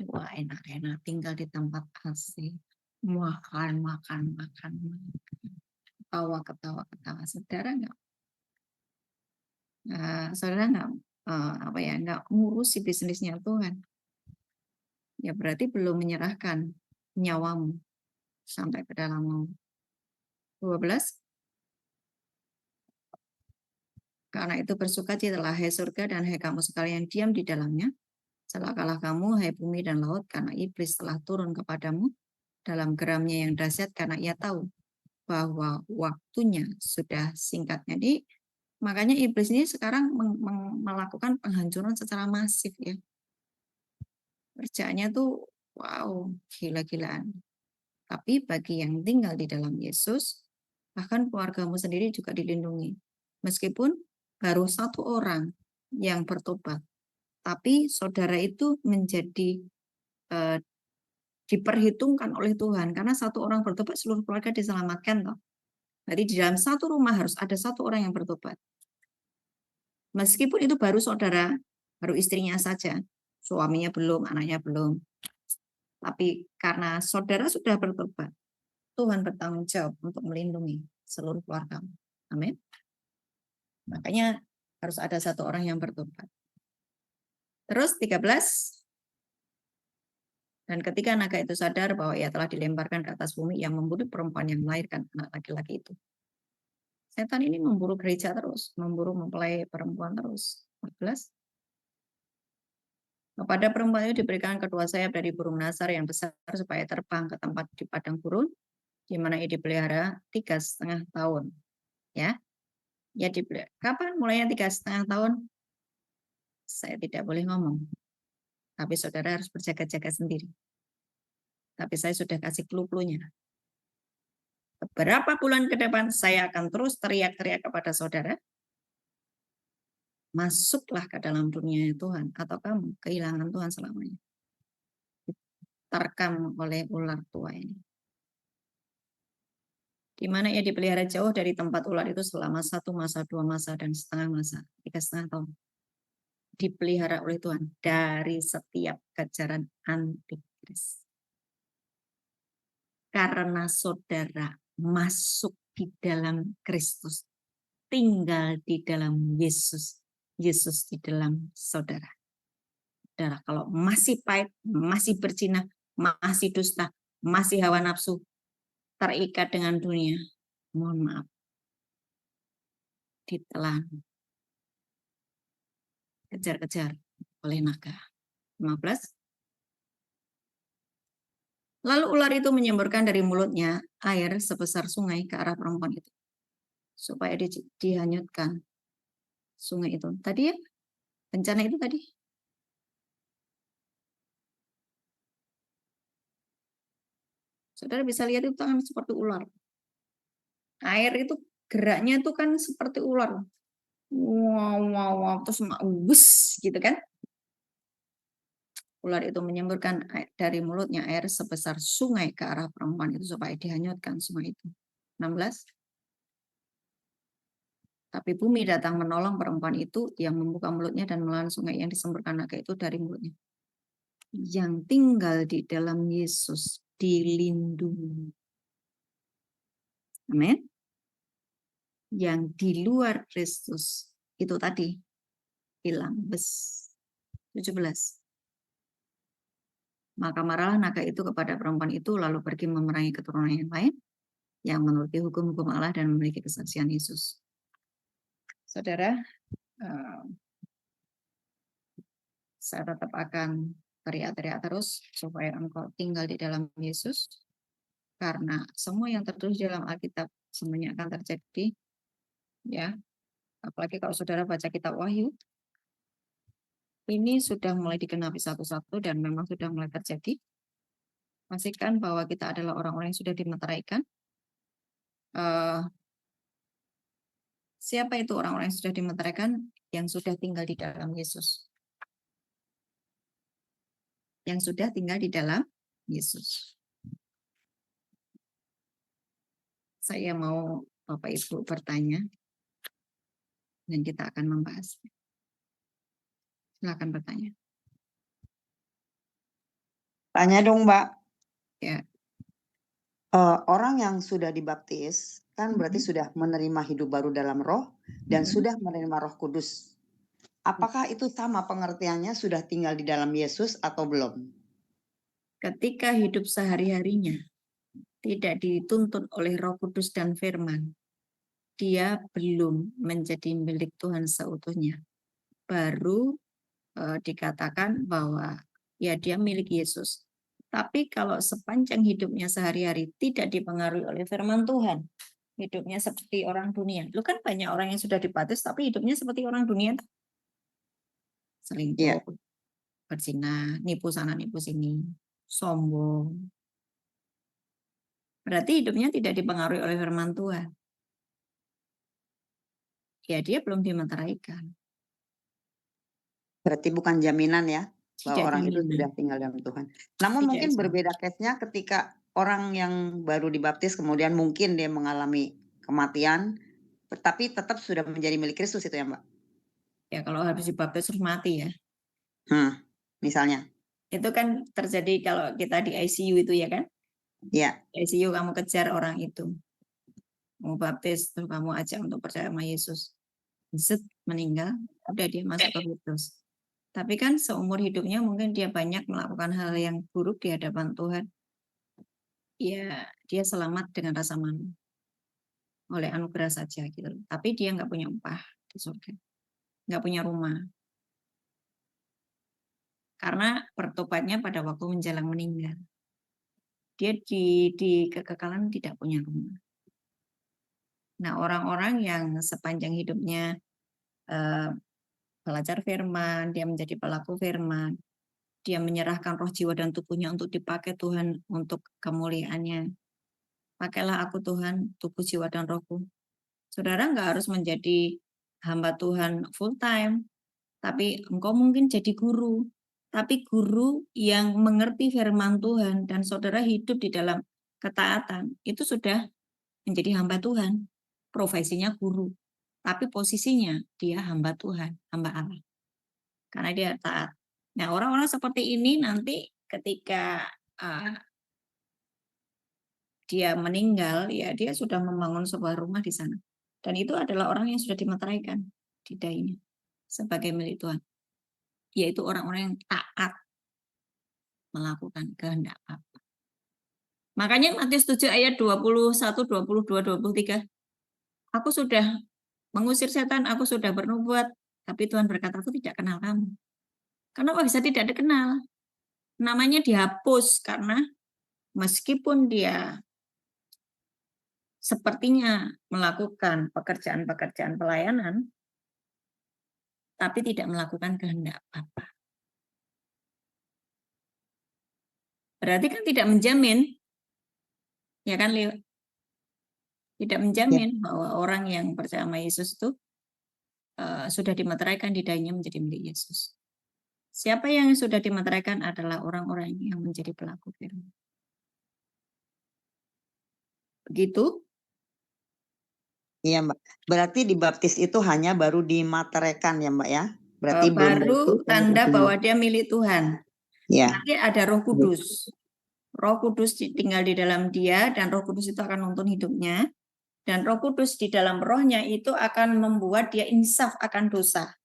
Wah, enak-enak tinggal di tempat asing, makan. Ketawa. Saudara nggak nggak ngurusi bisnisnya Tuhan. Ya berarti belum menyerahkan nyawamu sampai ke dalam maut. 12. Karena itu bersukacitalah hai surga dan hai kamu sekalian diam di dalamnya. Celakalah kamu hai bumi dan laut karena iblis telah turun kepadamu dalam geramnya yang dahsyat karena ia tahu bahwa waktunya sudah singkat. Jadi makanya iblis ini sekarang melakukan penghancuran secara masif ya. Kerjaannya tuh wow, gila-gilaan. Tapi bagi yang tinggal di dalam Yesus, bahkan keluargamu sendiri juga dilindungi. Meskipun baru satu orang yang bertobat, tapi saudara itu menjadi diperhitungkan oleh Tuhan karena satu orang bertobat seluruh keluarga diselamatkan toh. Jadi di dalam satu rumah harus ada satu orang yang bertobat. Meskipun itu baru saudara, baru istrinya saja, suaminya belum, anaknya belum. Tapi karena saudara sudah bertobat, Tuhan bertanggung jawab untuk melindungi seluruh keluarga. Amin. Makanya harus ada satu orang yang bertobat. Terus 13. Dan ketika naga itu sadar bahwa ia telah dilemparkan ke atas bumi, yang membunuh perempuan yang melahirkan anak laki-laki itu. Setan ini memburu gereja terus, memburu mempelai perempuan terus. 14. Kepada perempuan itu diberikan kedua sayap dari burung nasar yang besar supaya terbang ke tempat di padang gurun, di mana ia dipelihara 3,5 tahun. Ya, dipelihara. Kapan mulainya 3,5 tahun? Saya tidak boleh ngomong. Tapi saudara harus berjaga-jaga sendiri. Tapi saya sudah kasih clue-cluenya. Beberapa bulan ke depan saya akan terus teriak-teriak kepada saudara. Masuklah ke dalam dunia Tuhan atau kamu kehilangan Tuhan selamanya. Terkam oleh ular tua ini. Di mana ia dipelihara jauh dari tempat ular itu selama 1 masa, 2 masa, dan setengah masa, 3,5 tahun. Dipelihara oleh Tuhan dari setiap kejaran antikris. Karena saudara masuk di dalam Kristus, tinggal di dalam Yesus, Yesus di dalam saudara. Saudara, kalau masih pahit, masih berzina, masih dusta, masih hawa nafsu, terikat dengan dunia, mohon maaf, ditelan, kejar-kejar oleh naga. 15. Lalu ular itu menyemburkan dari mulutnya air sebesar sungai ke arah perempuan itu, supaya dihanyutkan sungai itu. Tadi ya, bencana itu tadi. Saudara bisa lihat itu kan seperti ular. Air itu geraknya itu kan seperti ular. Wow, terus wus gitu kan. Ular itu menyemburkan dari mulutnya air sebesar sungai ke arah perempuan itu supaya dihanyutkan sungai itu. 16. Tapi bumi datang menolong perempuan itu yang membuka mulutnya dan menelan sungai yang disemburkan naga itu dari mulutnya. Yang tinggal di dalam Yesus dilindungi. Amin. Yang di luar Kristus itu tadi hilang bes. 17. Maka marahlah naga itu kepada perempuan itu lalu pergi memerangi keturunan yang lain yang menuruti hukum-hukum Allah dan memiliki kesaksian Yesus. Saudara, saya tetap akan teriak-teriak terus supaya engkau tinggal di dalam Yesus, karena semua yang tertulis dalam Alkitab semuanya akan terjadi, ya. Apalagi kalau saudara baca kitab Wahyu, ini sudah mulai digenapi satu-satu dan memang sudah mulai terjadi. Pastikan bahwa kita adalah orang-orang yang sudah dimeteraikan. Siapa itu orang-orang yang sudah dimeteraikan? Yang sudah tinggal di dalam Yesus. Yang sudah tinggal di dalam Yesus. Saya mau Bapak Ibu bertanya dan kita akan membahas. Silakan bertanya. Tanya dong, Mbak. Ya. Orang yang sudah dibaptis kan berarti sudah menerima hidup baru dalam roh dan sudah menerima Roh Kudus. Apakah itu sama pengertiannya sudah tinggal di dalam Yesus atau belum? Ketika hidup sehari-harinya tidak dituntun oleh Roh Kudus dan Firman, dia belum menjadi milik Tuhan seutuhnya. Baru dikatakan bahwa ya dia milik Yesus. Tapi kalau sepanjang hidupnya sehari-hari tidak dipengaruhi oleh firman Tuhan, hidupnya seperti orang dunia. Lu kan banyak orang yang sudah dibaptis tapi hidupnya seperti orang dunia. Selingkuh, berzina, nipu sana nipu sini, sombong. Berarti hidupnya tidak dipengaruhi oleh firman Tuhan. Ya dia belum dimeteraikan. Berarti bukan jaminan ya bahwa Tidak orang itu jaminan. sudah tinggal dalam Tuhan. Namun Tidak mungkin jaminan. berbeda case-nya ketika orang yang baru dibaptis kemudian mungkin dia mengalami kematian, tapi tetap sudah menjadi milik Kristus itu ya, Mbak? Ya kalau habis dibaptis terus mati ya. Misalnya. Itu kan terjadi kalau kita di ICU itu ya kan? Iya. Di ICU kamu kejar orang itu. Mau baptis, terus kamu ajak untuk percaya sama Yesus. Zet, meninggal, udah dia masuk ke kudus. Tapi kan seumur hidupnya mungkin dia banyak melakukan hal yang buruk di hadapan Tuhan. Ya, dia selamat dengan rasa malu. Oleh anugerah saja gitu. Tapi dia nggak punya upah di surga. Nggak punya rumah. Karena bertobatnya pada waktu menjelang meninggal. Dia di kekekalan tidak punya rumah. Nah, orang-orang yang sepanjang hidupnya belajar firman, dia menjadi pelaku firman, dia menyerahkan roh, jiwa, dan tubuhnya untuk dipakai Tuhan untuk kemuliaannya. Pakailah aku Tuhan, tubuh, jiwa, dan rohku. Saudara nggak harus menjadi hamba Tuhan full time, tapi engkau mungkin jadi guru. Tapi guru yang mengerti firman Tuhan dan saudara hidup di dalam ketaatan, itu sudah menjadi hamba Tuhan. Profesinya guru, tapi posisinya dia hamba Tuhan, hamba Allah. Karena dia taat. Nah, orang-orang seperti ini nanti ketika dia meninggal, ya dia sudah membangun sebuah rumah di sana. Dan itu adalah orang yang sudah dimeteraikan di dainya sebagai milik Tuhan. Yaitu orang-orang yang taat melakukan kehendak Bapa. Makanya Matius 7 ayat 21, 22, 23. Aku sudah mengusir setan, aku sudah bernubuat, tapi Tuhan berkata, aku tidak kenal kamu. Kenapa bisa tidak dikenal? Namanya dihapus karena meskipun dia sepertinya melakukan pekerjaan-pekerjaan pelayanan, tapi tidak melakukan kehendak Bapa. Berarti kan tidak menjamin, ya kan Leo? Tidak menjamin bahwa orang yang percaya sama Yesus itu sudah dimeteraikan di dainya menjadi milik Yesus. Siapa yang sudah dimeteraikan adalah orang-orang yang menjadi pelaku firman. Begitu? Iya, Mbak. Berarti dibaptis itu hanya baru dimateraikan ya, Mbak ya? Berarti Baru tanda bahwa dia milik Tuhan. Ya. Nanti ada Roh Kudus. Roh Kudus tinggal di dalam dia dan Roh Kudus itu akan menuntun hidupnya. Dan Roh Kudus di dalam rohnya itu akan membuat dia insaf akan dosa.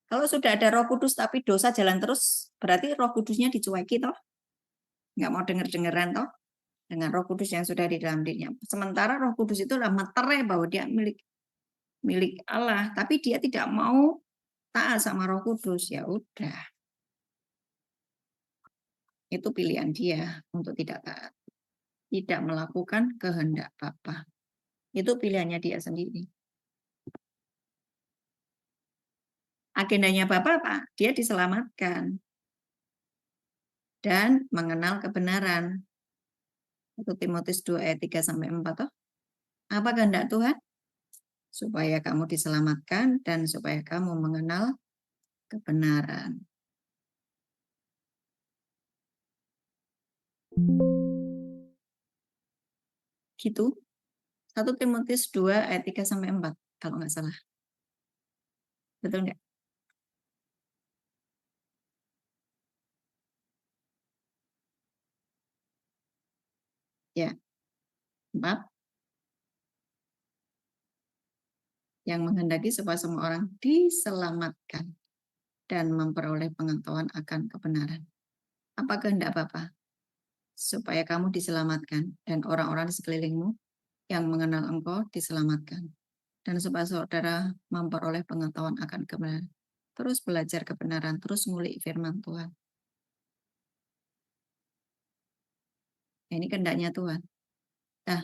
Kalau sudah ada Roh Kudus tapi dosa jalan terus, berarti Roh Kudusnya dicueki toh? Nggak mau denger-dengeran toh? Dengan Roh Kudus yang sudah di dalam dirinya. Sementara Roh Kudus itu adalah meterai bahwa dia milik Allah, tapi dia tidak mau taat sama Roh Kudus, ya udah. Itu pilihan dia untuk tidak taat. Tidak melakukan kehendak Bapa. Itu pilihannya dia sendiri. Agendanya Bapa apa? Dia diselamatkan dan mengenal kebenaran. 1 Timotius 2 ayat 3 sampai 4 toh. Apa kehendak Tuhan? Supaya kamu diselamatkan dan supaya kamu mengenal kebenaran. Gitu. 1 Timotius 2 ayat 3 sampai 4 kalau nggak salah. Betul nggak? Ya. 4. Yang menghendaki supaya semua orang diselamatkan dan memperoleh pengetahuan akan kebenaran. Apa kehendak Bapa? Supaya kamu diselamatkan dan orang-orang di sekelilingmu yang mengenal Engkau diselamatkan. Dan supaya saudara memperoleh pengetahuan akan kebenaran. Terus belajar kebenaran, terus ngulik firman Tuhan. Nah, ini kehendaknya Tuhan. Nah,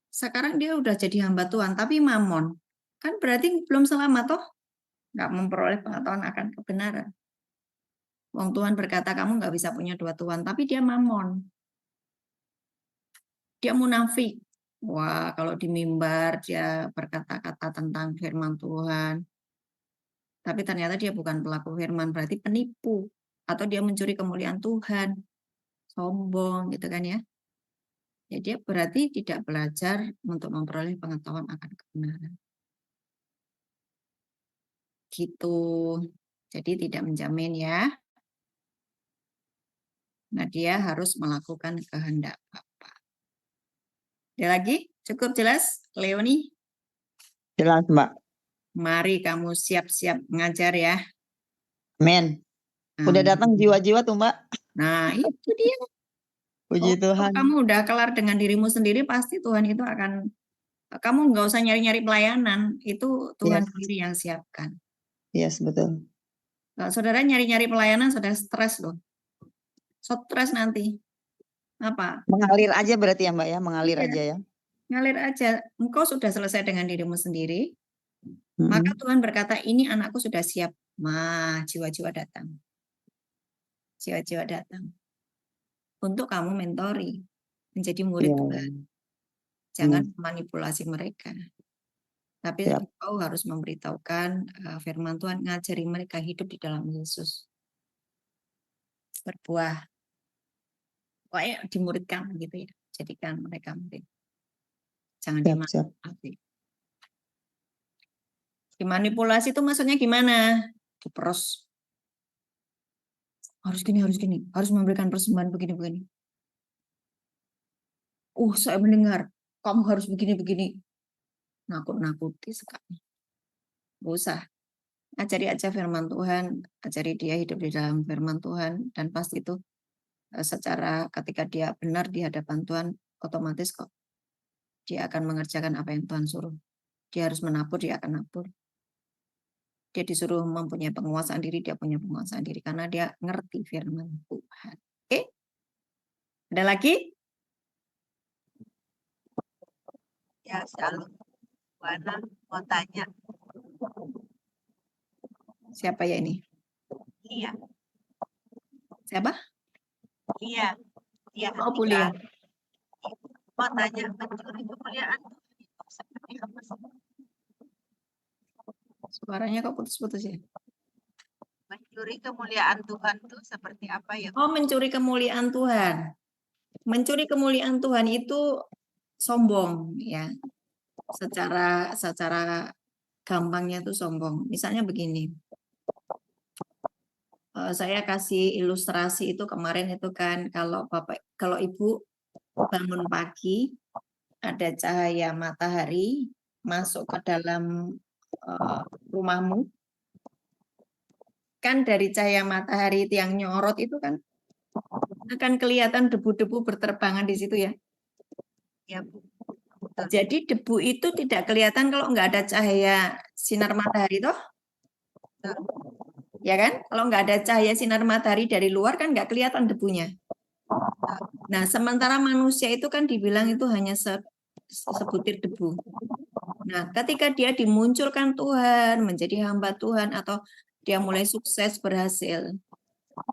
sekarang dia udah jadi hamba Tuhan, tapi mamon. Kan berarti belum selamat toh? Nggak memperoleh pengetahuan akan kebenaran. Wong Tuhan berkata kamu nggak bisa punya dua Tuhan, tapi dia mamon. Dia munafik. Wah, kalau di mimbar dia berkata-kata tentang firman Tuhan. Tapi ternyata dia bukan pelaku firman, berarti penipu. Atau dia mencuri kemuliaan Tuhan. Sombong gitu kan ya. Ya dia berarti tidak belajar untuk memperoleh pengetahuan akan kebenaran. Gitu. Jadi tidak menjamin ya. Nah dia harus melakukan kehendak Bapa. Ada lagi? Cukup jelas, Leoni? Jelas, Mbak. Mari kamu siap-siap ngajar ya. Amin. Udah datang jiwa-jiwa tuh, Mbak. Nah itu dia. Puji Kalau Tuhan. kamu udah kelar dengan dirimu sendiri, pasti Tuhan itu akan, kamu nggak usah nyari-nyari pelayanan, itu Tuhan Yes. sendiri yang siapkan. Yes, betul. Kalau saudara nyari-nyari pelayanan, saudara stres loh. Stres nanti. Apa? Mengalir aja berarti ya, Mbak ya, mengalir Iya. aja ya. Ngalir aja. Engkau sudah selesai dengan dirimu sendiri, Mm-mm. maka Tuhan berkata, ini anakku sudah siap. Nah, jiwa-jiwa datang. Jiwa-jiwa datang. Untuk kamu mentori, menjadi murid Iya. Tuhan. Jangan manipulasi mereka. Tapi Siap. engkau harus memberitahukan firman Tuhan, ngajari mereka hidup di dalam Yesus. Berbuah. Pokoknya dimuridkan gitu ya. Jadikan mereka murid. Jangan Siap, siap. dimanipulasi. Dimanipulasi itu maksudnya gimana? Diperos. Harus gini, harus memberikan persembahan begini-begini. Saya mendengar, kamu harus begini-begini. Nakut-nakuti sekali. Gak usah. Ajari aja firman Tuhan, ajari dia hidup di dalam firman Tuhan, dan pasti itu secara ketika dia benar di hadapan Tuhan, otomatis kok dia akan mengerjakan apa yang Tuhan suruh. Dia harus menabur, dia akan nabur. Dia disuruh mempunyai penguasaan diri, dia punya penguasaan diri karena dia ngerti firman Tuhan. Oke? Ada lagi? Ya, shalom. Wana mau tanya. Siapa ya ini? Iya, Siapa? iya, iya. Oh, Bulia. Mau tanya mencuri kemuliaan itu seperti apa sih? Suaranya kok putus-putus ya? Mencuri kemuliaan Tuhan itu seperti apa ya? Oh, mencuri kemuliaan Tuhan. Mencuri kemuliaan Tuhan itu sombong ya. Secara gampangnya itu sombong. Misalnya begini. Saya kasih ilustrasi itu kemarin itu kan kalau Ibu bangun pagi ada cahaya matahari masuk ke dalam rumahmu. Kan dari cahaya matahari itu yang nyorot itu kan akan kelihatan debu-debu berterbangan di situ ya. Ya, Bu. Betul. Jadi debu itu tidak kelihatan kalau nggak ada cahaya sinar matahari toh. Ya kan? Kalau nggak ada cahaya sinar matahari dari luar kan nggak kelihatan debunya. Nah, sementara manusia itu kan dibilang itu hanya sebutir debu. Nah, ketika dia dimunculkan Tuhan, menjadi hamba Tuhan atau dia mulai sukses, berhasil.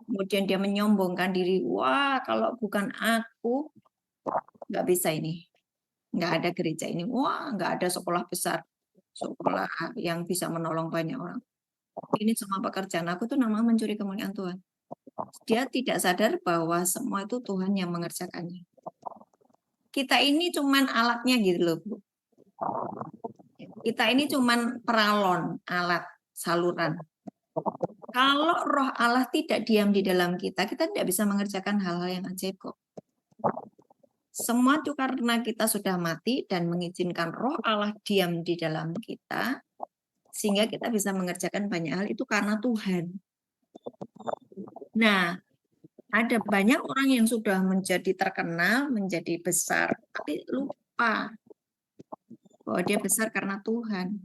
Kemudian dia menyombongkan diri, wah kalau bukan aku, nggak bisa ini. Nggak ada gereja ini, wah nggak ada sekolah besar, sekolah yang bisa menolong banyak orang. Ini semua pekerjaan aku tuh namanya mencuri kemuliaan Tuhan. Dia tidak sadar bahwa semua itu Tuhan yang mengerjakannya. Kita ini cuman alatnya gitu loh, Bu. Kita ini cuman peralon, alat, saluran. Kalau roh Allah tidak diam di dalam kita tidak bisa mengerjakan hal-hal yang ajaib kok. Semua itu karena kita sudah mati dan mengizinkan roh Allah diam di dalam kita, sehingga kita bisa mengerjakan banyak hal itu karena Tuhan. Nah, ada banyak orang yang sudah menjadi terkenal, menjadi besar, tapi lupa bahwa dia besar karena Tuhan.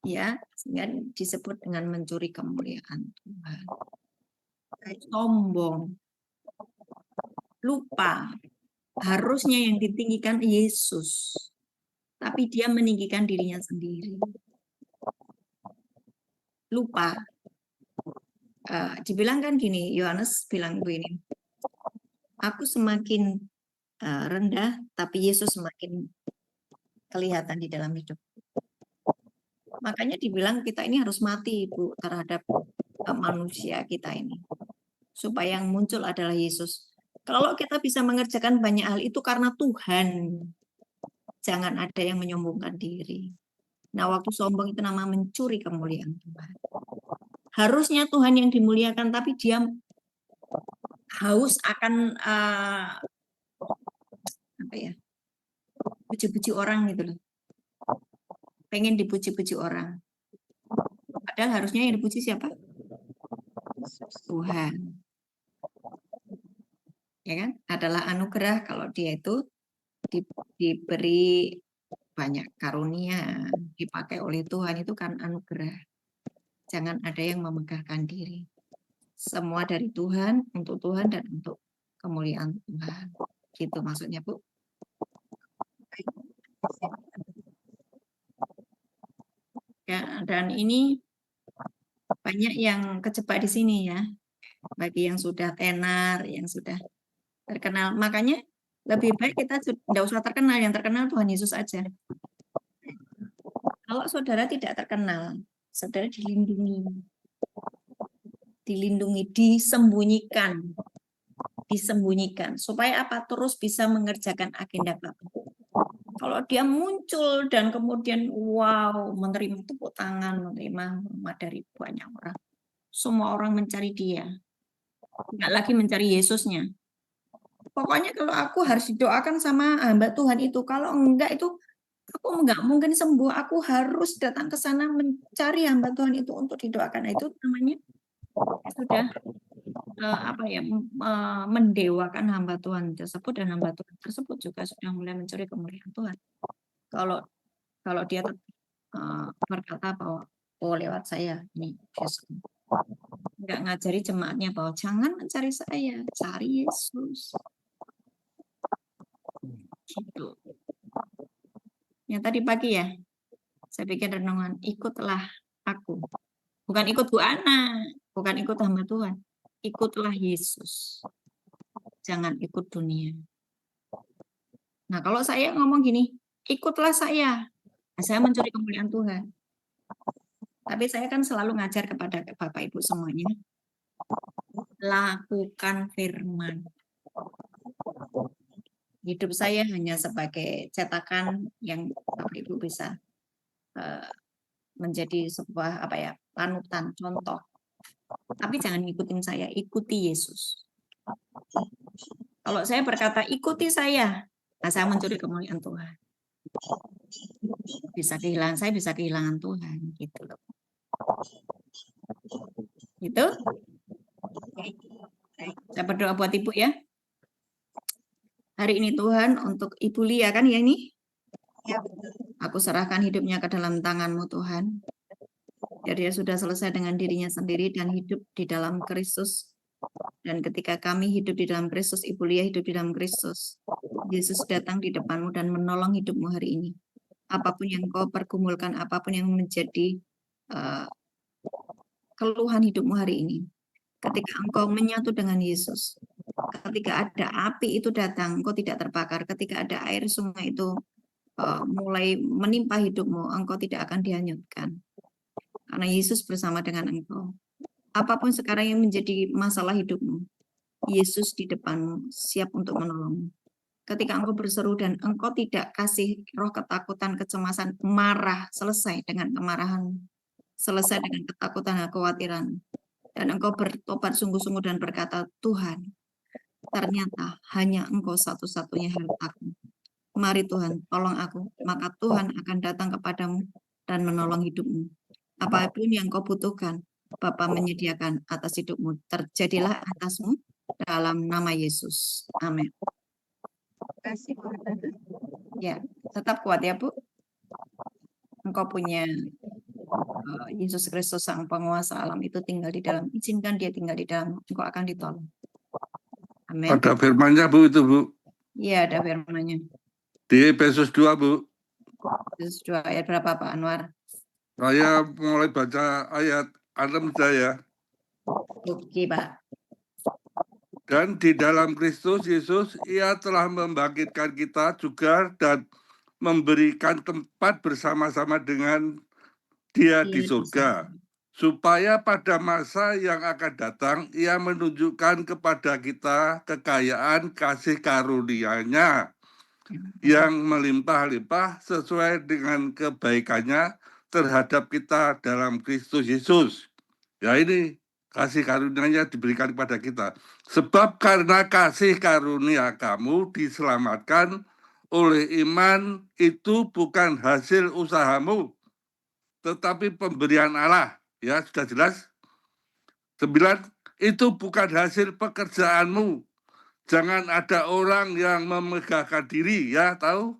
Ya, sehingga disebut dengan mencuri kemuliaan Tuhan. Sombong. Lupa. Harusnya yang ditinggikan Yesus. Tapi dia meninggikan dirinya sendiri. Lupa. Dibilang kan gini, Yohanes bilang begini, aku semakin rendah, tapi Yesus semakin kelihatan di dalam hidup. Makanya dibilang kita ini harus mati, Bu, terhadap manusia kita ini. Supaya yang muncul adalah Yesus. Kalau kita bisa mengerjakan banyak hal itu karena Tuhan. Jangan ada yang menyombongkan diri. Nah, waktu sombong itu nama mencuri kemuliaan Tuhan. Harusnya Tuhan yang dimuliakan, tapi dia haus akan apa ya, puji-puji orang gitu loh. Pengen dipuji-puji orang. Padahal harusnya yang dipuji siapa? Tuhan. Ya kan? Adalah anugerah kalau dia itu diberi banyak karunia, dipakai oleh Tuhan itu kan anugerah. Jangan ada yang memegahkan diri. Semua dari Tuhan, untuk Tuhan, dan untuk kemuliaan Tuhan. Gitu maksudnya, Bu. Ya, dan ini banyak yang kejebak di sini ya. Bagi yang sudah tenar, yang sudah terkenal. Makanya lebih baik kita tidak usah terkenal, yang terkenal Tuhan Yesus aja. Kalau saudara tidak terkenal, saudara dilindungi. Dilindungi, disembunyikan. Supaya apa? Terus bisa mengerjakan agenda Bapak. Kalau dia muncul dan kemudian wow, menerima tepuk tangan, menerima hormat dari banyak orang. Semua orang mencari dia. Enggak lagi mencari Yesusnya. Pokoknya kalau aku harus didoakan sama hamba Tuhan itu. Kalau enggak itu aku enggak mungkin sembuh. Aku harus datang ke sana mencari hamba Tuhan itu untuk didoakan. Itu namanya sudah mendewakan hamba Tuhan tersebut, dan hamba Tuhan tersebut juga sudah mulai mencuri kemuliaan Tuhan. Kalau dia berkata bahwa lewat saya ini Yesus. Enggak ngajari jemaatnya bahwa jangan mencari saya, cari Yesus. Gitu. Yang tadi pagi ya, saya bikin renungan, ikutlah aku. Bukan ikut Bu Ana, bukan ikut hamba Tuhan. Ikutlah Yesus. Jangan ikut dunia. Nah, kalau saya ngomong gini, ikutlah saya. Nah, saya mencuri kemuliaan Tuhan. Tapi saya kan selalu ngajar kepada Bapak Ibu semuanya. Lakukan firman. Hidup saya hanya sebagai cetakan yang Bapak Ibu bisa menjadi sebuah panutan, contoh. Tapi jangan ngikutin saya, ikuti Yesus. Kalau saya berkata ikuti saya, nah saya mencuri kemuliaan Tuhan. Bisa kehilangan Tuhan, gitu loh. Gitu. Saya berdoa buat Ibu ya. Hari ini Tuhan untuk Ibu Lia kan ya ini? Ya, aku serahkan hidupnya ke dalam tangan-Mu Tuhan. Biar dia sudah selesai dengan dirinya sendiri dan hidup di dalam Kristus. Dan ketika kami hidup di dalam Kristus, Ibu Lia hidup di dalam Kristus. Yesus datang di depan-Mu dan menolong hidup-Mu hari ini. Apapun yang Kau pergumulkan, apapun yang menjadi eh, keluhan hidupmu hari ini. Ketika engkau menyatu dengan Yesus, ketika ada api itu datang, engkau tidak terbakar. Ketika ada air sungai itu mulai menimpa hidupmu, engkau tidak akan dihanyutkan. Karena Yesus bersama dengan engkau. Apapun sekarang yang menjadi masalah hidupmu, Yesus di depanmu, siap untuk menolongmu. Ketika engkau berseru dan engkau tidak kasih roh ketakutan, kecemasan, marah, selesai dengan kemarahan, selesai dengan ketakutan dan kekhawatiran, dan engkau bertobat sungguh-sungguh dan berkata, Tuhan, ternyata hanya engkau satu-satunya hartaku. Mari Tuhan, tolong aku. Maka Tuhan akan datang kepadamu dan menolong hidupmu. Apapun yang kau butuhkan, Bapa menyediakan atas hidupmu. Terjadilah atasmu dalam nama Yesus. Amin. Terima kasih, Bu. Ya, tetap kuat ya, Bu. Engkau punya Yesus Kristus Sang Penguasa alam itu tinggal di dalam. Izinkan dia tinggal di dalam. Engkau akan ditolong. Amin. Ada firmannya Bu itu Bu. Iya, ada firman-Nya. Di Efesus 2 Bu. Yesus 2 ayat berapa Pak Anwar? Saya mulai baca ayat 6 saya. Oke, Pak. Dan di dalam Kristus Yesus, Ia telah membangkitkan kita juga dan memberikan tempat bersama-sama dengan Dia di surga. Supaya pada masa yang akan datang, Ia menunjukkan kepada kita kekayaan kasih karunia-Nya yang melimpah-limpah sesuai dengan kebaikannya terhadap kita dalam Kristus Yesus. Ya ini kasih karunia-Nya diberikan kepada kita. Sebab karena kasih karunia kamu diselamatkan oleh iman itu bukan hasil usahamu, tetapi pemberian Allah. Ya sudah jelas. 9, itu bukan hasil pekerjaanmu. Jangan ada orang yang memegahkan diri, ya tahu?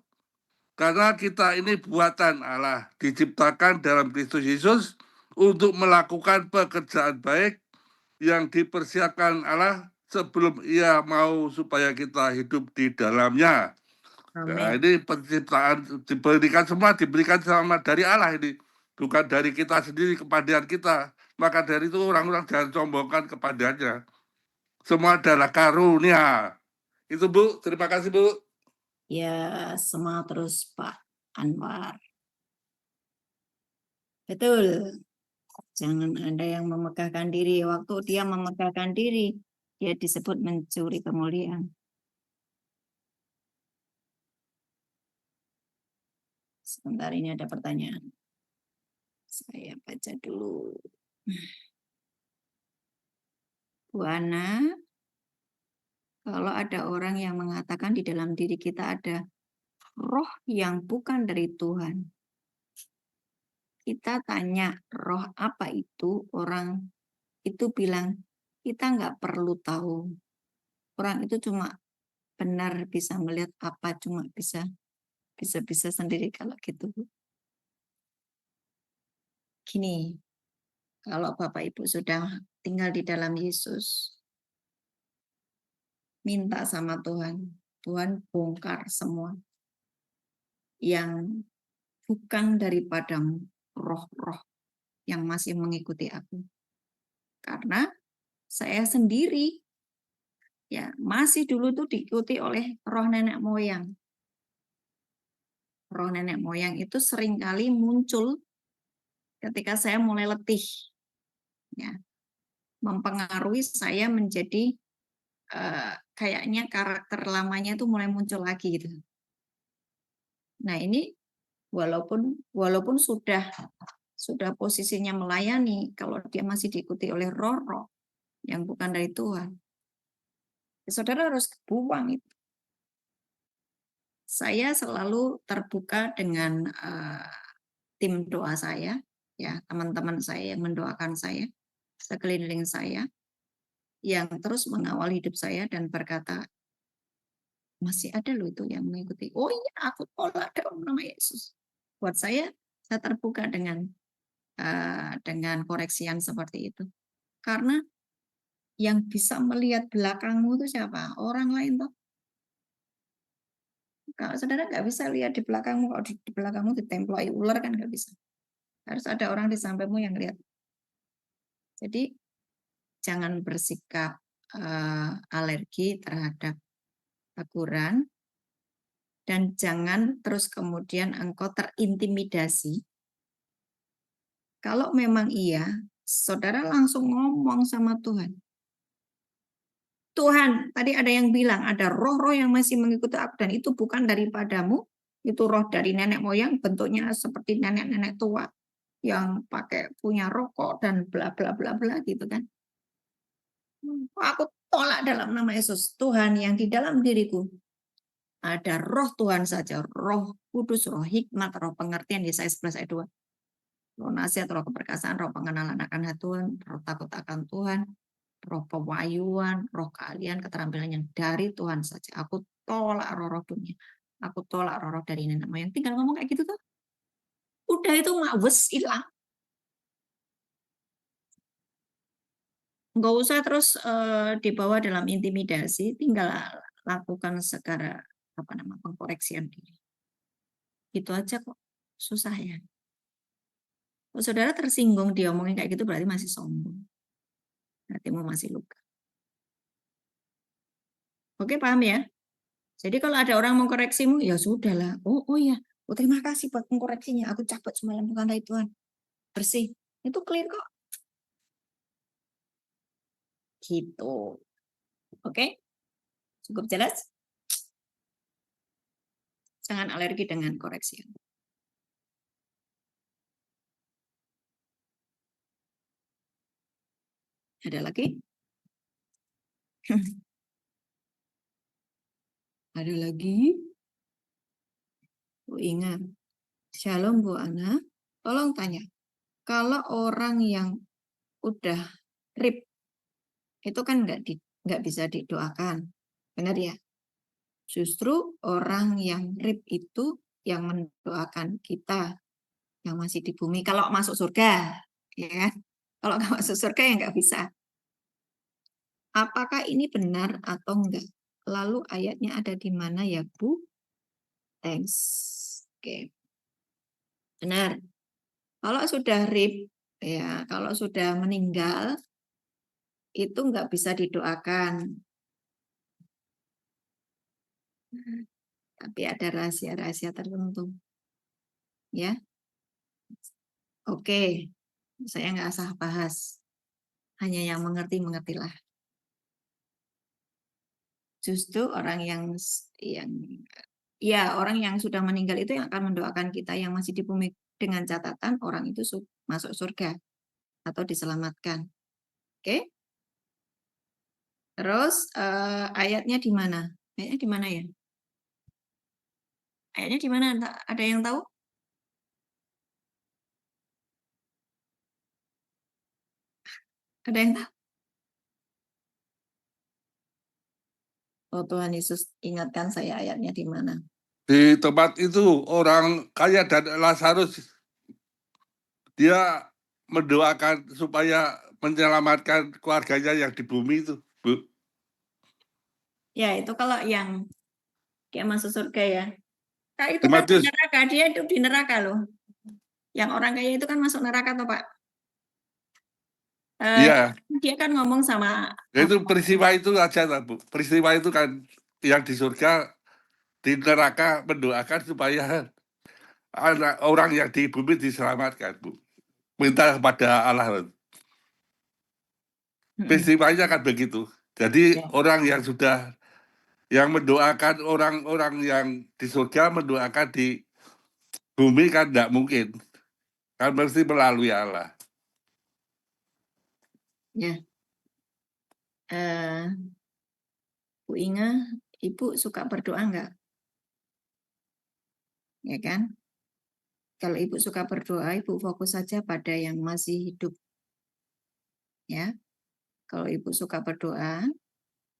Karena kita ini buatan Allah, diciptakan dalam Kristus Yesus untuk melakukan pekerjaan baik yang dipersiapkan Allah sebelum Ia mau supaya kita hidup di dalamnya. Nah, ini penciptaan diberikan sama dari Allah ini, bukan dari kita sendiri kepadaan kita. Maka dari itu orang-orang jangan sombongkan kepadanya. Semua adalah karunia. Itu Bu, terima kasih Bu. Ya, semangat terus Pak Anwar. Betul. Jangan ada yang memegahkan diri. Waktu dia memegahkan diri, dia disebut mencuri kemuliaan. Sebentar, ini ada pertanyaan. Saya baca dulu. Bu Ana, kalau ada orang yang mengatakan di dalam diri kita ada roh yang bukan dari Tuhan, kita tanya roh apa itu, orang itu bilang kita nggak perlu tahu. Orang itu cuma benar bisa melihat apa, cuma bisa sendiri kalau gitu. Gini, kalau Bapak Ibu sudah tinggal di dalam Yesus, minta sama Tuhan, Tuhan bongkar semua yang bukan daripadamu, roh-roh yang masih mengikuti aku. Karena saya sendiri ya masih dulu tuh diikuti oleh roh nenek moyang. Roh nenek moyang itu seringkali muncul ketika saya mulai letih. Ya, mempengaruhi saya menjadi kayaknya karakter lamanya itu mulai muncul lagi gitu. Nah, ini walaupun sudah posisinya melayani, kalau dia masih diikuti oleh roh-roh yang bukan dari Tuhan, ya saudara harus buang itu. Saya selalu terbuka dengan tim doa saya, ya teman-teman saya yang mendoakan saya, sekeliling saya, yang terus mengawal hidup saya dan berkata, masih ada loh itu yang mengikuti. Oh iya, aku tolak dalam nama Yesus. Buat saya terbuka dengan koreksian seperti itu. Karena yang bisa melihat belakangmu itu siapa? Orang lain toh. Kalau saudara nggak bisa lihat di belakangmu, kalau di belakangmu ditempeloi ular kan nggak bisa. Harus ada orang di sampingmu yang lihat. Jadi jangan bersikap alergi terhadap teguran, dan jangan terus kemudian engkau terintimidasi. Kalau memang iya, saudara langsung ngomong sama Tuhan. Tuhan, tadi ada yang bilang ada roh-roh yang masih mengikuti aku dan itu bukan daripadamu, itu roh dari nenek moyang, bentuknya seperti nenek-nenek tua yang pakai punya rokok dan bla bla bla bla gitu kan. Aku tolak dalam nama Yesus. Tuhan, yang di dalam diriku ada roh Tuhan saja, roh kudus, roh hikmat, roh pengertian, Yesaya 11 ayat 2. Roh nasihat, roh keperkasaan, roh pengenalan akan Tuhan, roh takut akan Tuhan, roh pewahyuan, roh keahlian, keterampilan yang dari Tuhan saja. Aku tolak roh-roh dunia. Aku tolak roh-roh dari nenek moyang. Tinggal ngomong kayak gitu tuh. Udah itu mawes hilang. Nggak usah terus dibawa dalam intimidasi, tinggal lakukan segera pengkoreksian diri. Itu aja kok, susah ya. Kalau saudara tersinggung diomongin kayak gitu berarti masih sombong. Hatimu masih luka. Oke, paham ya? Jadi kalau ada orang mau koreksimu, ya sudahlah. Oh ya, terima kasih buat mengkoreksinya. Aku cabut semalam bukan dari Tuhan. Bersih. Itu clear kok. Gitu. Oke? Cukup jelas? Jangan alergi dengan koreksi. Ada lagi? Ada lagi? Bu Inga. Shalom Bu Ana. Tolong tanya. Kalau orang yang udah rib, itu kan nggak bisa didoakan. Benar ya? Justru orang yang rib itu yang mendoakan kita yang masih di bumi. Kalau masuk surga, ya kan? Kalau nggak masuk surga ya nggak bisa. Apakah ini benar atau enggak? Lalu ayatnya ada di mana ya Bu? Thanks. Oke. Benar. Kalau sudah rib, ya kalau sudah meninggal, itu nggak bisa didoakan. Tapi ada rahasia-rahasia tertentu. Ya. Oke. Saya nggak usah bahas. Hanya yang mengerti-mengertilah. Justru orang yang orang yang sudah meninggal itu yang akan mendoakan kita yang masih di bumi dengan catatan orang itu masuk surga atau diselamatkan. Oke? Terus ayatnya di mana? Ayatnya di mana ya? Ayatnya di mana? Ada yang tahu? Ada yang tahu? Oh Tuhan Yesus, ingatkan saya ayatnya di mana? Di tempat itu orang kaya dan Lazarus, dia mendoakan supaya menyelamatkan keluarganya yang di bumi itu, Bu. Ya, itu kalau yang dia masuk surga ya. Nah, itu Di kan di Matius. neraka, dia itu di neraka loh. Yang orang kaya itu kan masuk neraka toh Pak. Iya, Dia kan ngomong sama ya itu peristiwa itu aja, Bu. Peristiwa itu kan yang di surga, di neraka mendoakan supaya orang yang di bumi diselamatkan, Bu. Minta kepada Allah. Peristiwanya kan begitu. Jadi Ya. orang yang sudah yang mendoakan orang-orang yang di surga mendoakan di bumi kan tidak mungkin. Kan mesti melalui Allah. Ya. Bu Inga, Ibu suka berdoa enggak? Ya kan? Kalau Ibu suka berdoa, Ibu fokus saja pada yang masih hidup. Ya. Kalau Ibu suka berdoa,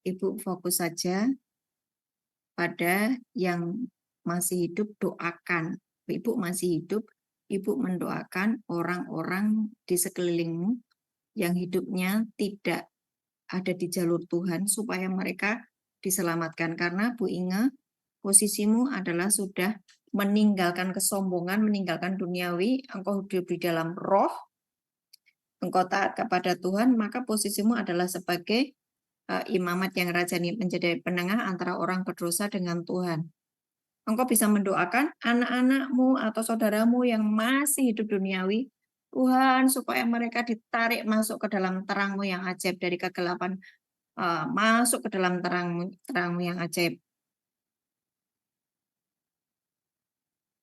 Ibu fokus saja pada yang masih hidup, doakan. Ibu masih hidup, Ibu mendoakan orang-orang di sekelilingmu yang hidupnya tidak ada di jalur Tuhan supaya mereka diselamatkan. Karena Bu Inga, posisimu adalah sudah meninggalkan kesombongan, meninggalkan duniawi, engkau hidup di dalam roh, engkau taat kepada Tuhan, maka posisimu adalah sebagai imamat yang rajani, menjadi penengah antara orang berdosa dengan Tuhan. Engkau bisa mendoakan anak-anakmu atau saudaramu yang masih hidup duniawi, Tuhan, supaya mereka ditarik masuk ke dalam terang-Mu yang ajaib, dari kegelapan masuk ke dalam terang-Mu yang ajaib.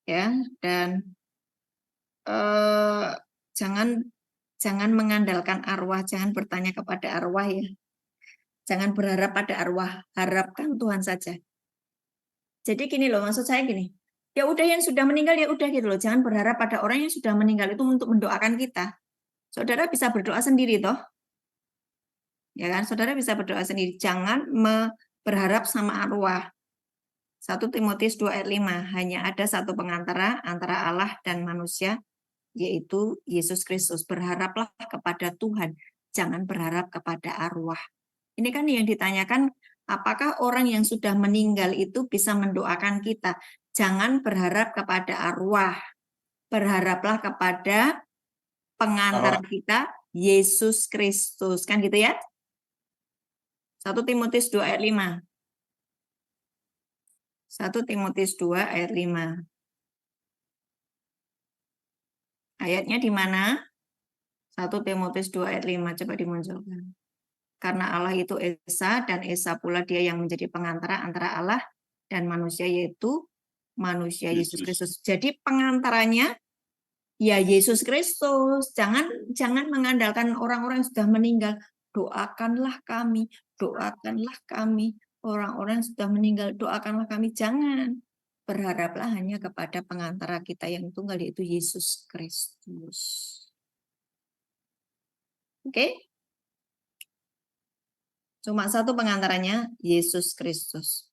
Ya, dan jangan mengandalkan arwah, jangan bertanya kepada arwah ya. Jangan berharap pada arwah, harapkan Tuhan saja. Jadi gini loh, maksud saya gini. Ya udah, yang sudah meninggal ya udah gitu loh. Jangan berharap pada orang yang sudah meninggal itu untuk mendoakan kita. Saudara bisa berdoa sendiri toh. Ya kan? Saudara bisa berdoa sendiri. Jangan berharap sama arwah. 1 Timotius 2 ayat 5. Hanya ada satu pengantara antara Allah dan manusia, yaitu Yesus Kristus. Berharaplah kepada Tuhan. Jangan berharap kepada arwah. Ini kan yang ditanyakan, apakah orang yang sudah meninggal itu bisa mendoakan kita? Jangan berharap kepada arwah. Berharaplah kepada pengantar kita, Yesus Kristus. Kan gitu ya? 1 Timotius 2 ayat 5. 1 Timotius 2 ayat 5. Ayatnya di mana? 1 Timotius 2 ayat 5. Coba dimunculkan. Karena Allah itu Esa, dan Esa pula dia yang menjadi pengantara antara Allah dan manusia, yaitu manusia Yesus Kristus. Jadi pengantaranya ya Yesus Kristus. Jangan mengandalkan orang-orang yang sudah meninggal. Doakanlah kami, doakanlah kami. Orang-orang yang sudah meninggal, doakanlah kami. Jangan. Berharaplah hanya kepada pengantara kita yang tunggal, yaitu Yesus Kristus. Oke? Cuma satu pengantaranya, Yesus Kristus.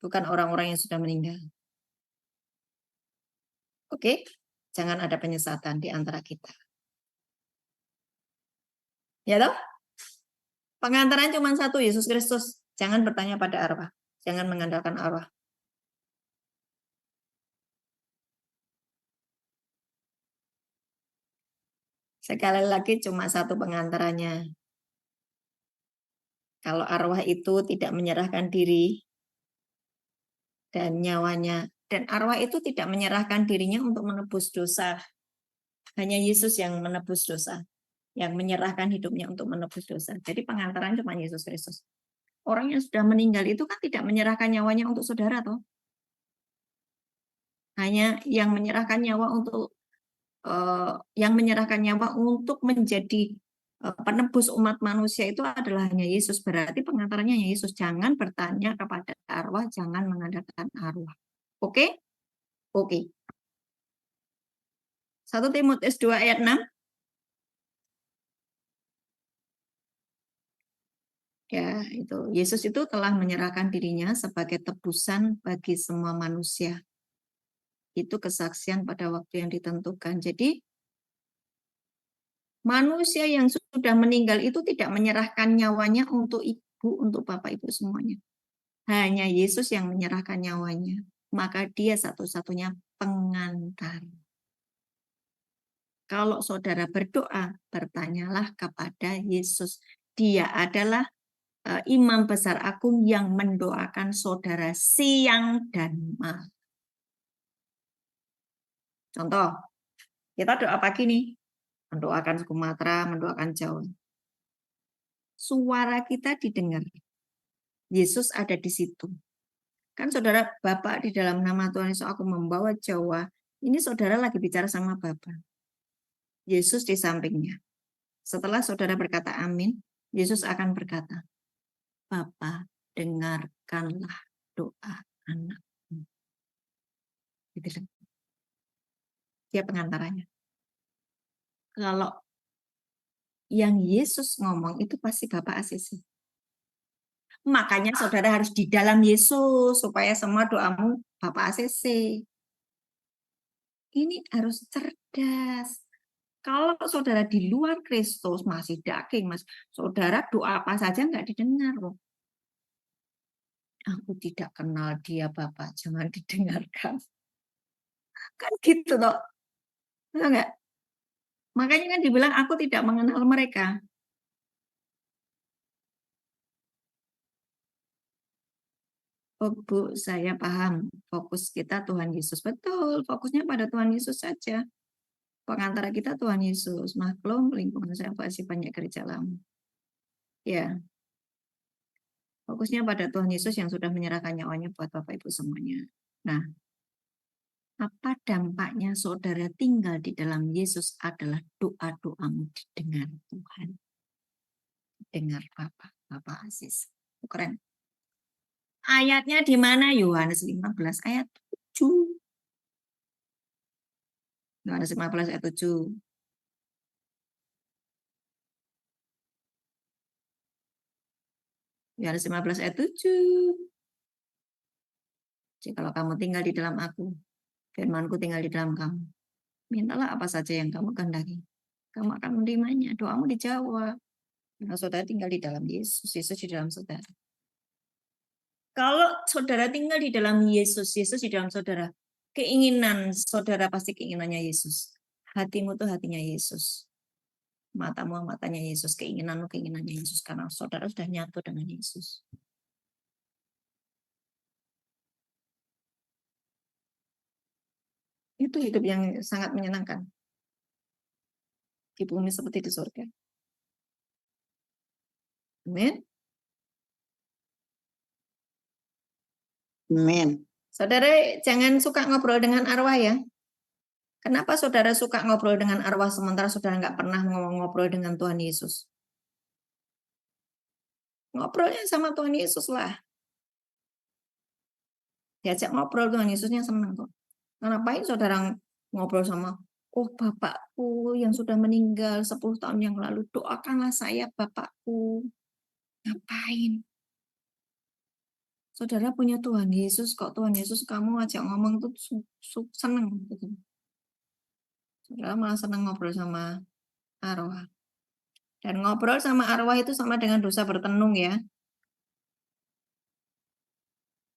Bukan orang-orang yang sudah meninggal. Oke? Jangan ada penyesatan di antara kita. Ya toh? Pengantaran cuma satu, Yesus Kristus. Jangan bertanya pada arwah. Jangan mengandalkan arwah. Sekali lagi cuma satu pengantarannya. Kalau arwah itu tidak menyerahkan diri dan nyawanya, dan arwah itu tidak menyerahkan dirinya untuk menebus dosa. Hanya Yesus yang menebus dosa, yang menyerahkan hidupnya untuk menebus dosa. Jadi pengantaran cuma Yesus Kristus. Orang yang sudah meninggal itu kan tidak menyerahkan nyawanya untuk saudara toh. Hanya yang menyerahkan nyawa untuk menjadi penebus umat manusia itu adalah hanya Yesus. Berarti pengantarannya hanya Yesus. Jangan bertanya kepada arwah, jangan mengandalkan arwah. Oke? Oke. 1 Timotius 2 ayat 6. Ya, itu. Yesus itu telah menyerahkan dirinya sebagai tebusan bagi semua manusia. Itu kesaksian pada waktu yang ditentukan. Jadi manusia yang sudah meninggal itu tidak menyerahkan nyawanya untuk ibu, untuk bapak ibu semuanya. Hanya Yesus yang menyerahkan nyawanya. Maka dia satu-satunya pengantar. Kalau saudara berdoa, bertanyalah kepada Yesus. Dia adalah imam besar agung yang mendoakan saudara siang dan malam. Contoh, kita doa pagi nih. Mendoakan Sumatera, mendoakan Jawa. Suara kita didengar. Yesus ada di situ. Kan saudara, Bapak di dalam nama Tuhan Yesus aku membawa Jawa. Ini saudara lagi bicara sama Bapak. Yesus di sampingnya. Setelah saudara berkata amin, Yesus akan berkata, Bapa, dengarkanlah doa anakmu. Gitu. Dia pengantaranya. Kalau yang Yesus ngomong itu pasti Bapak ACC. Makanya saudara harus di dalam Yesus supaya semua doamu Bapak ACC. Ini harus cerdas. Kalau saudara di luar Kristus masih daging, Mas, saudara doa apa saja nggak didengar loh. Aku tidak kenal dia Bapak, jangan didengarkan. Kan gitu toh, betul nggak? Makanya kan dibilang aku tidak mengenal mereka. Oh Bu, saya paham. Fokus kita Tuhan Yesus. Betul, fokusnya pada Tuhan Yesus saja. Pengantara kita Tuhan Yesus. Maklum lingkungan saya masih banyak gereja lama. Ya, fokusnya pada Tuhan Yesus yang sudah menyerahkan nyawanya buat Bapak Ibu semuanya. Nah, apa dampaknya saudara tinggal di dalam Yesus adalah doa-doamu didengar Tuhan. Dengar Bapak Aziz. Keren. Ayatnya di mana? Yohanes 15 ayat 7. Yohanes 15 ayat 7. Yohanes 15 ayat 7. Jadi kalau kamu tinggal di dalam aku, firmanku tinggal di dalam kamu. Mintalah apa saja yang kamu kehendaki. Kamu akan menerimanya. Doamu dijawab. Karena saudara tinggal di dalam Yesus, Yesus di dalam saudara. Kalau saudara tinggal di dalam Yesus, Yesus di dalam saudara, keinginan saudara pasti keinginannya Yesus. Hatimu tuh hatinya Yesus. Matamu matanya Yesus, keinginanmu keinginannya Yesus. Karena saudara sudah nyatu dengan Yesus. Itu hidup yang sangat menyenangkan. Di bumi seperti di surga. Amin. Amin. Saudara jangan suka ngobrol dengan arwah ya. Kenapa saudara suka ngobrol dengan arwah sementara saudara nggak pernah ngobrol dengan Tuhan Yesus? Ngobrolnya sama Tuhan Yesus lah. Diajak ngobrol Tuhan Yesusnya senang kok. Ngapain saudara ngobrol sama, oh Bapakku yang sudah meninggal 10 tahun yang lalu, doakanlah saya Bapakku. Ngapain? Saudara punya Tuhan Yesus, kok Tuhan Yesus kamu ajak ngomong tuh seneng. Gitu. Saudara malah senang ngobrol sama arwah. Dan ngobrol sama arwah itu sama dengan dosa bertenung ya.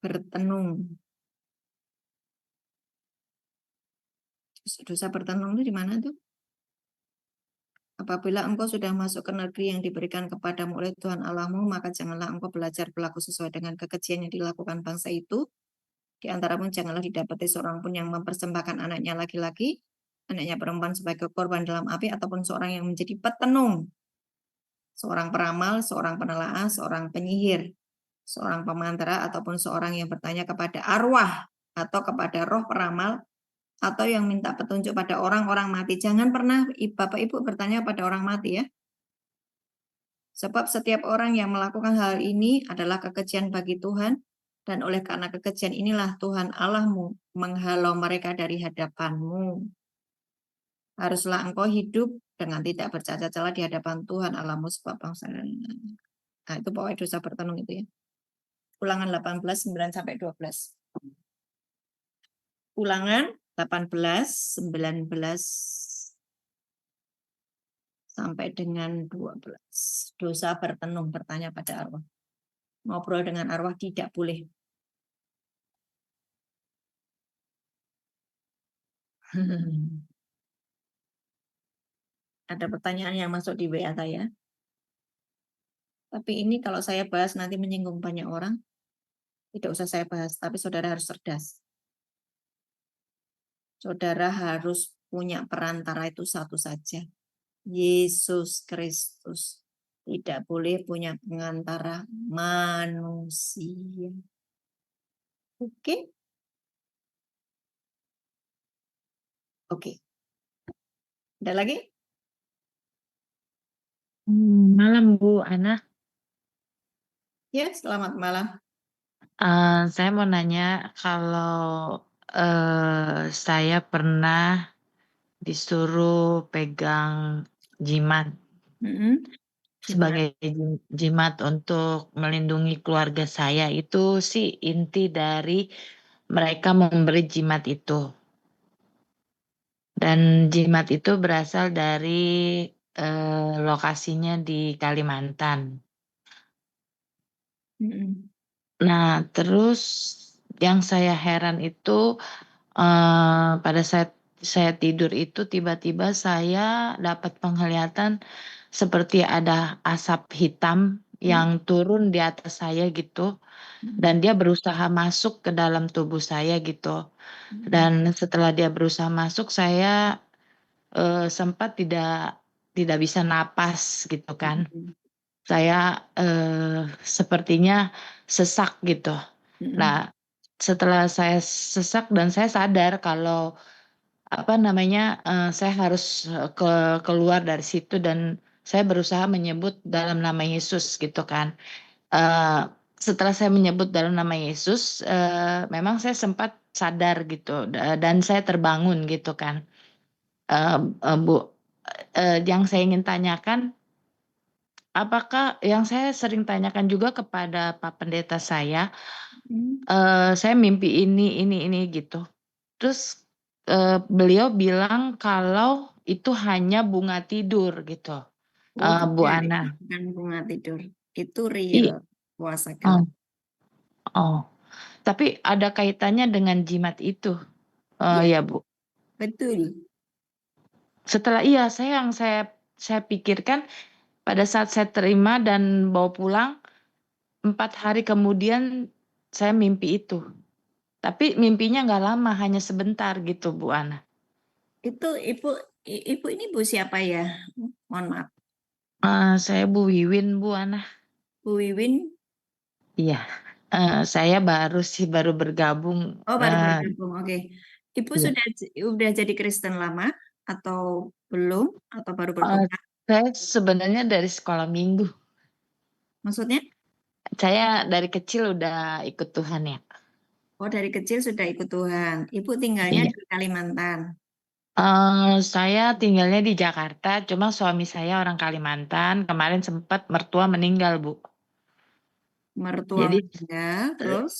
Bertenung. Dosa bertenung itu di mana tuh? Apabila engkau sudah masuk ke negeri yang diberikan kepadamu oleh Tuhan Allahmu, maka janganlah engkau belajar berlaku sesuai dengan kekejian yang dilakukan bangsa itu. Di antaramu janganlah didapati seorang pun yang mempersembahkan anaknya laki-laki, anaknya perempuan sebagai korban dalam api, ataupun seorang yang menjadi petenung, seorang peramal, seorang penelaah, seorang penyihir, seorang pemantara, ataupun seorang yang bertanya kepada arwah atau kepada roh peramal, atau yang minta petunjuk pada orang-orang mati. Jangan pernah Bapak Ibu bertanya pada orang mati ya. Sebab setiap orang yang melakukan hal ini adalah kekejian bagi Tuhan, dan oleh karena kekejian inilah Tuhan Allahmu menghalau mereka dari hadapanmu. Haruslah engkau hidup dengan tidak bercacat celah di hadapan Tuhan Allahmu sebab bangsa. Nah, itu pokoknya dosa bertenung itu ya. Ulangan 18, 9-12. Ulangan 18, 19 sampai dengan 12. Dosa bertenung, bertanya pada arwah. Ngobrol dengan arwah tidak boleh. Ada pertanyaan yang masuk di WA saya. Tapi ini kalau saya bahas nanti menyinggung banyak orang. Tidak usah saya bahas, tapi saudara harus cerdas. Saudara harus punya perantara itu satu saja. Yesus Kristus. Tidak boleh punya pengantara manusia. Oke? Oke. Ada lagi? Malam Bu Ana. Ya, selamat malam. Saya mau nanya kalau saya pernah disuruh pegang jimat sebagai jimat untuk melindungi keluarga saya, itu sih inti dari mereka memberi jimat itu. Dan jimat itu berasal dari lokasinya di Kalimantan. Nah, terus yang saya heran itu, pada saat saya tidur itu tiba-tiba saya dapat penglihatan seperti ada asap hitam yang turun di atas saya gitu, dan dia berusaha masuk ke dalam tubuh saya gitu. Dan setelah dia berusaha masuk, saya, sempat tidak bisa napas gitu kan. Saya, sepertinya sesak gitu. Nah, setelah saya sesak dan saya sadar kalau, apa namanya, saya harus, keluar dari situ dan saya berusaha menyebut dalam nama Yesus gitu kan. Setelah saya menyebut dalam nama Yesus, memang saya sempat sadar gitu dan saya terbangun gitu kan. Bu, yang saya ingin tanyakan, apakah yang saya sering tanyakan juga kepada Pak Pendeta saya mimpi ini gitu. Terus, beliau bilang kalau itu hanya bunga tidur gitu, Oh Bu tidak, itu Ana. bukan bunga tidur. Itu I real kuasa oh gelap. oh, tapi ada kaitannya dengan jimat itu, Iya, ya Bu? betul. Setelah iya, saya pikirkan pada saat saya terima dan bawa pulang, 4 hari kemudian saya mimpi itu. Tapi mimpinya nggak lama, hanya sebentar gitu, Bu Ana. Itu ibu ini Bu siapa ya? Mohon maaf. Saya Bu Wiwin, Bu Ana. Bu Wiwin. Iya, saya baru bergabung, Oh baru bergabung. Oke. Ibu iya, sudah jadi Kristen lama atau belum atau baru eee, bertobat? saya sebenarnya dari sekolah minggu. Maksudnya? Saya dari kecil udah ikut Tuhan ya. Oh dari kecil sudah ikut Tuhan. Ibu tinggalnya Iya, di Kalimantan. saya tinggalnya di Jakarta, cuma suami saya orang Kalimantan, kemarin sempat mertua meninggal, Bu. Mertua Jadi, meninggal, terus?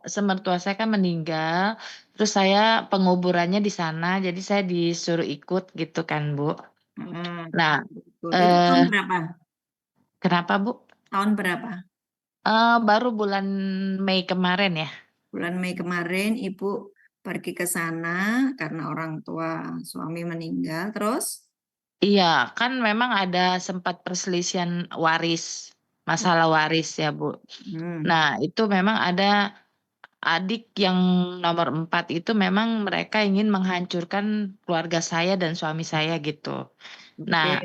semertua saya kan meninggal, terus saya penguburannya di sana, jadi saya disuruh ikut gitu kan, Bu. Heeh, Nah, ikut. Itu tahun eee, berapa? kenapa, Bu? Tahun berapa? Baru bulan Mei kemarin ya. Bulan Mei kemarin Ibu pergi ke sana karena orang tua suami meninggal. Terus? Iya, kan memang ada sempat perselisihan waris, masalah waris ya, Bu. Hmm, Nah, itu memang ada adik yang nomor 4 itu memang mereka ingin menghancurkan keluarga saya dan suami saya gitu. oke. Nah,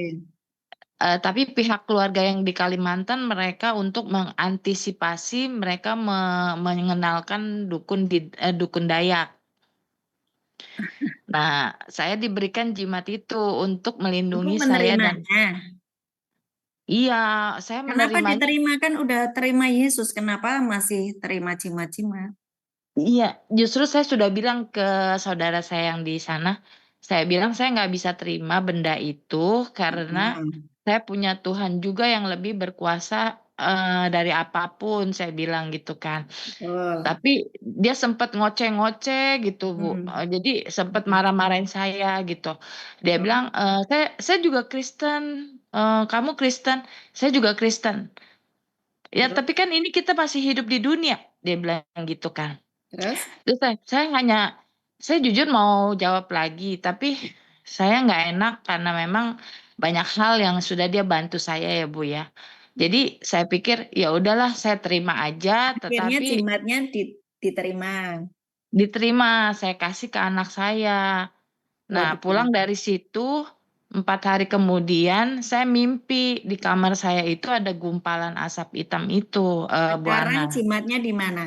tapi pihak keluarga yang di Kalimantan mereka untuk mengantisipasi mereka mengenalkan dukun Dayak. Nah, saya diberikan jimat itu untuk Ibu melindungi saya dan menerimanya. iya, saya Kenapa menerimanya diterima kan udah terima Yesus? Kenapa masih terima jimat-jimat? iya, justru saya sudah bilang ke saudara saya yang di sana, saya bilang, "Saya nggak bisa terima benda itu karena Hmm, saya punya Tuhan juga yang lebih berkuasa, dari apapun," saya bilang gitu kan. betul. Tapi dia sempat ngoceh-ngoceh gitu, Bu, Hmm, jadi sempat marah-marahin saya gitu. Dia bilang, terus? "Saya juga Kristen, kamu Kristen, saya juga Kristen." "Ya, Terus? tapi kan ini kita masih hidup di dunia," dia bilang gitu kan. Terus? Terus saya jujur mau jawab lagi, tapi saya nggak enak karena memang banyak hal yang sudah dia bantu saya ya, Bu, ya. Jadi saya pikir, ya udahlah saya terima aja, Akhirnya tetapi jimatnya diterima. diterima, saya kasih ke anak saya. Oh, Nah, pulang dari situ, 4 hari kemudian saya mimpi di kamar saya itu ada gumpalan asap hitam itu, Bu sekarang Ana. jimatnya di mana?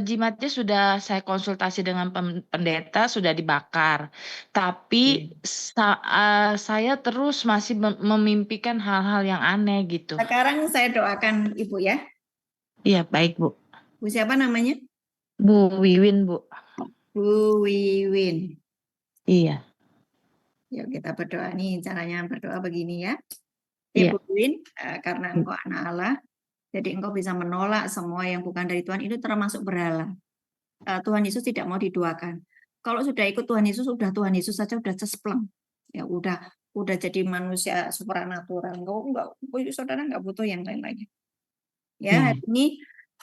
Jimatnya sudah saya konsultasi dengan pendeta, sudah dibakar. Tapi Hmm. saya terus masih memimpikan hal-hal yang aneh gitu. Sekarang saya doakan Ibu ya. Iya, baik, Bu. Bu siapa namanya? Bu Wiwin, Bu. Bu Wiwin. Iya, Yuk kita berdoa nih. Caranya berdoa begini ya. Ya iya, Bu Wiwin, karena Engkau anak Allah, jadi Engkau bisa menolak semua yang bukan dari Tuhan itu termasuk berhala. Tuhan Yesus tidak mau diduakan. Kalau sudah ikut Tuhan Yesus, sudah Tuhan Yesus saja udah cespleng. Ya udah jadi manusia supranatural. Saudara nggak butuh yang lain-lainnya. Ya, iya. hari ini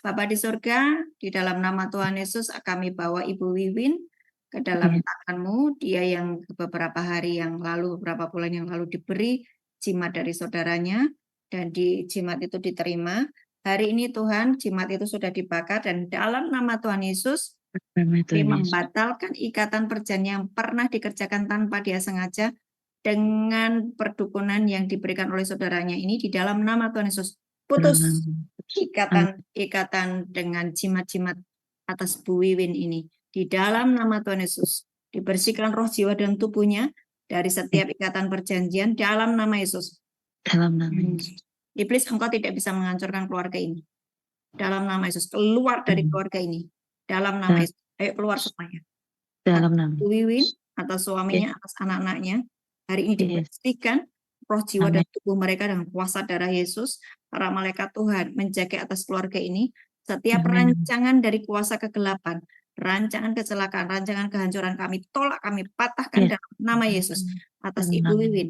Bapa di surga, di dalam nama Tuhan Yesus kami bawa Ibu Wiwin ke dalam Iya. tangan-Mu, dia yang beberapa hari yang lalu, beberapa bulan yang lalu diberi jimat dari saudaranya, dan di jimat itu diterima. Hari ini Tuhan, jimat itu sudah dibakar, dan dalam nama Tuhan Yesus, Nama kami Tuhan Yesus. membatalkan ikatan perjanjian yang pernah dikerjakan tanpa dia sengaja dengan perdukunan yang diberikan oleh saudaranya ini di dalam nama Tuhan Yesus. Putus ikatan dengan jimat-jimat atas Bu Wiwin ini di dalam nama Tuhan Yesus. Dibersihkan roh, jiwa, dan tubuhnya dari setiap ikatan perjanjian dalam nama Yesus. Dalam nama Yesus. Iblis, engkau tidak bisa menghancurkan keluarga ini. Dalam nama Yesus, keluar dari keluarga ini. Dalam nama Yesus, ayo keluar semuanya. Dalam nama Bu Wiwin, atas suaminya, atas anak-anaknya, hari ini Yes. dibersihkan roh, jiwa, dan Amin. tubuh mereka dengan kuasa darah Yesus. Para malaikat Tuhan menjaga atas keluarga ini. Setiap Amin. rancangan dari kuasa kegelapan, rancangan kecelakaan, rancangan kehancuran kami tolak, kami patahkan Yes. dalam nama Yesus. Atas Dalam Ibu nama Wiwin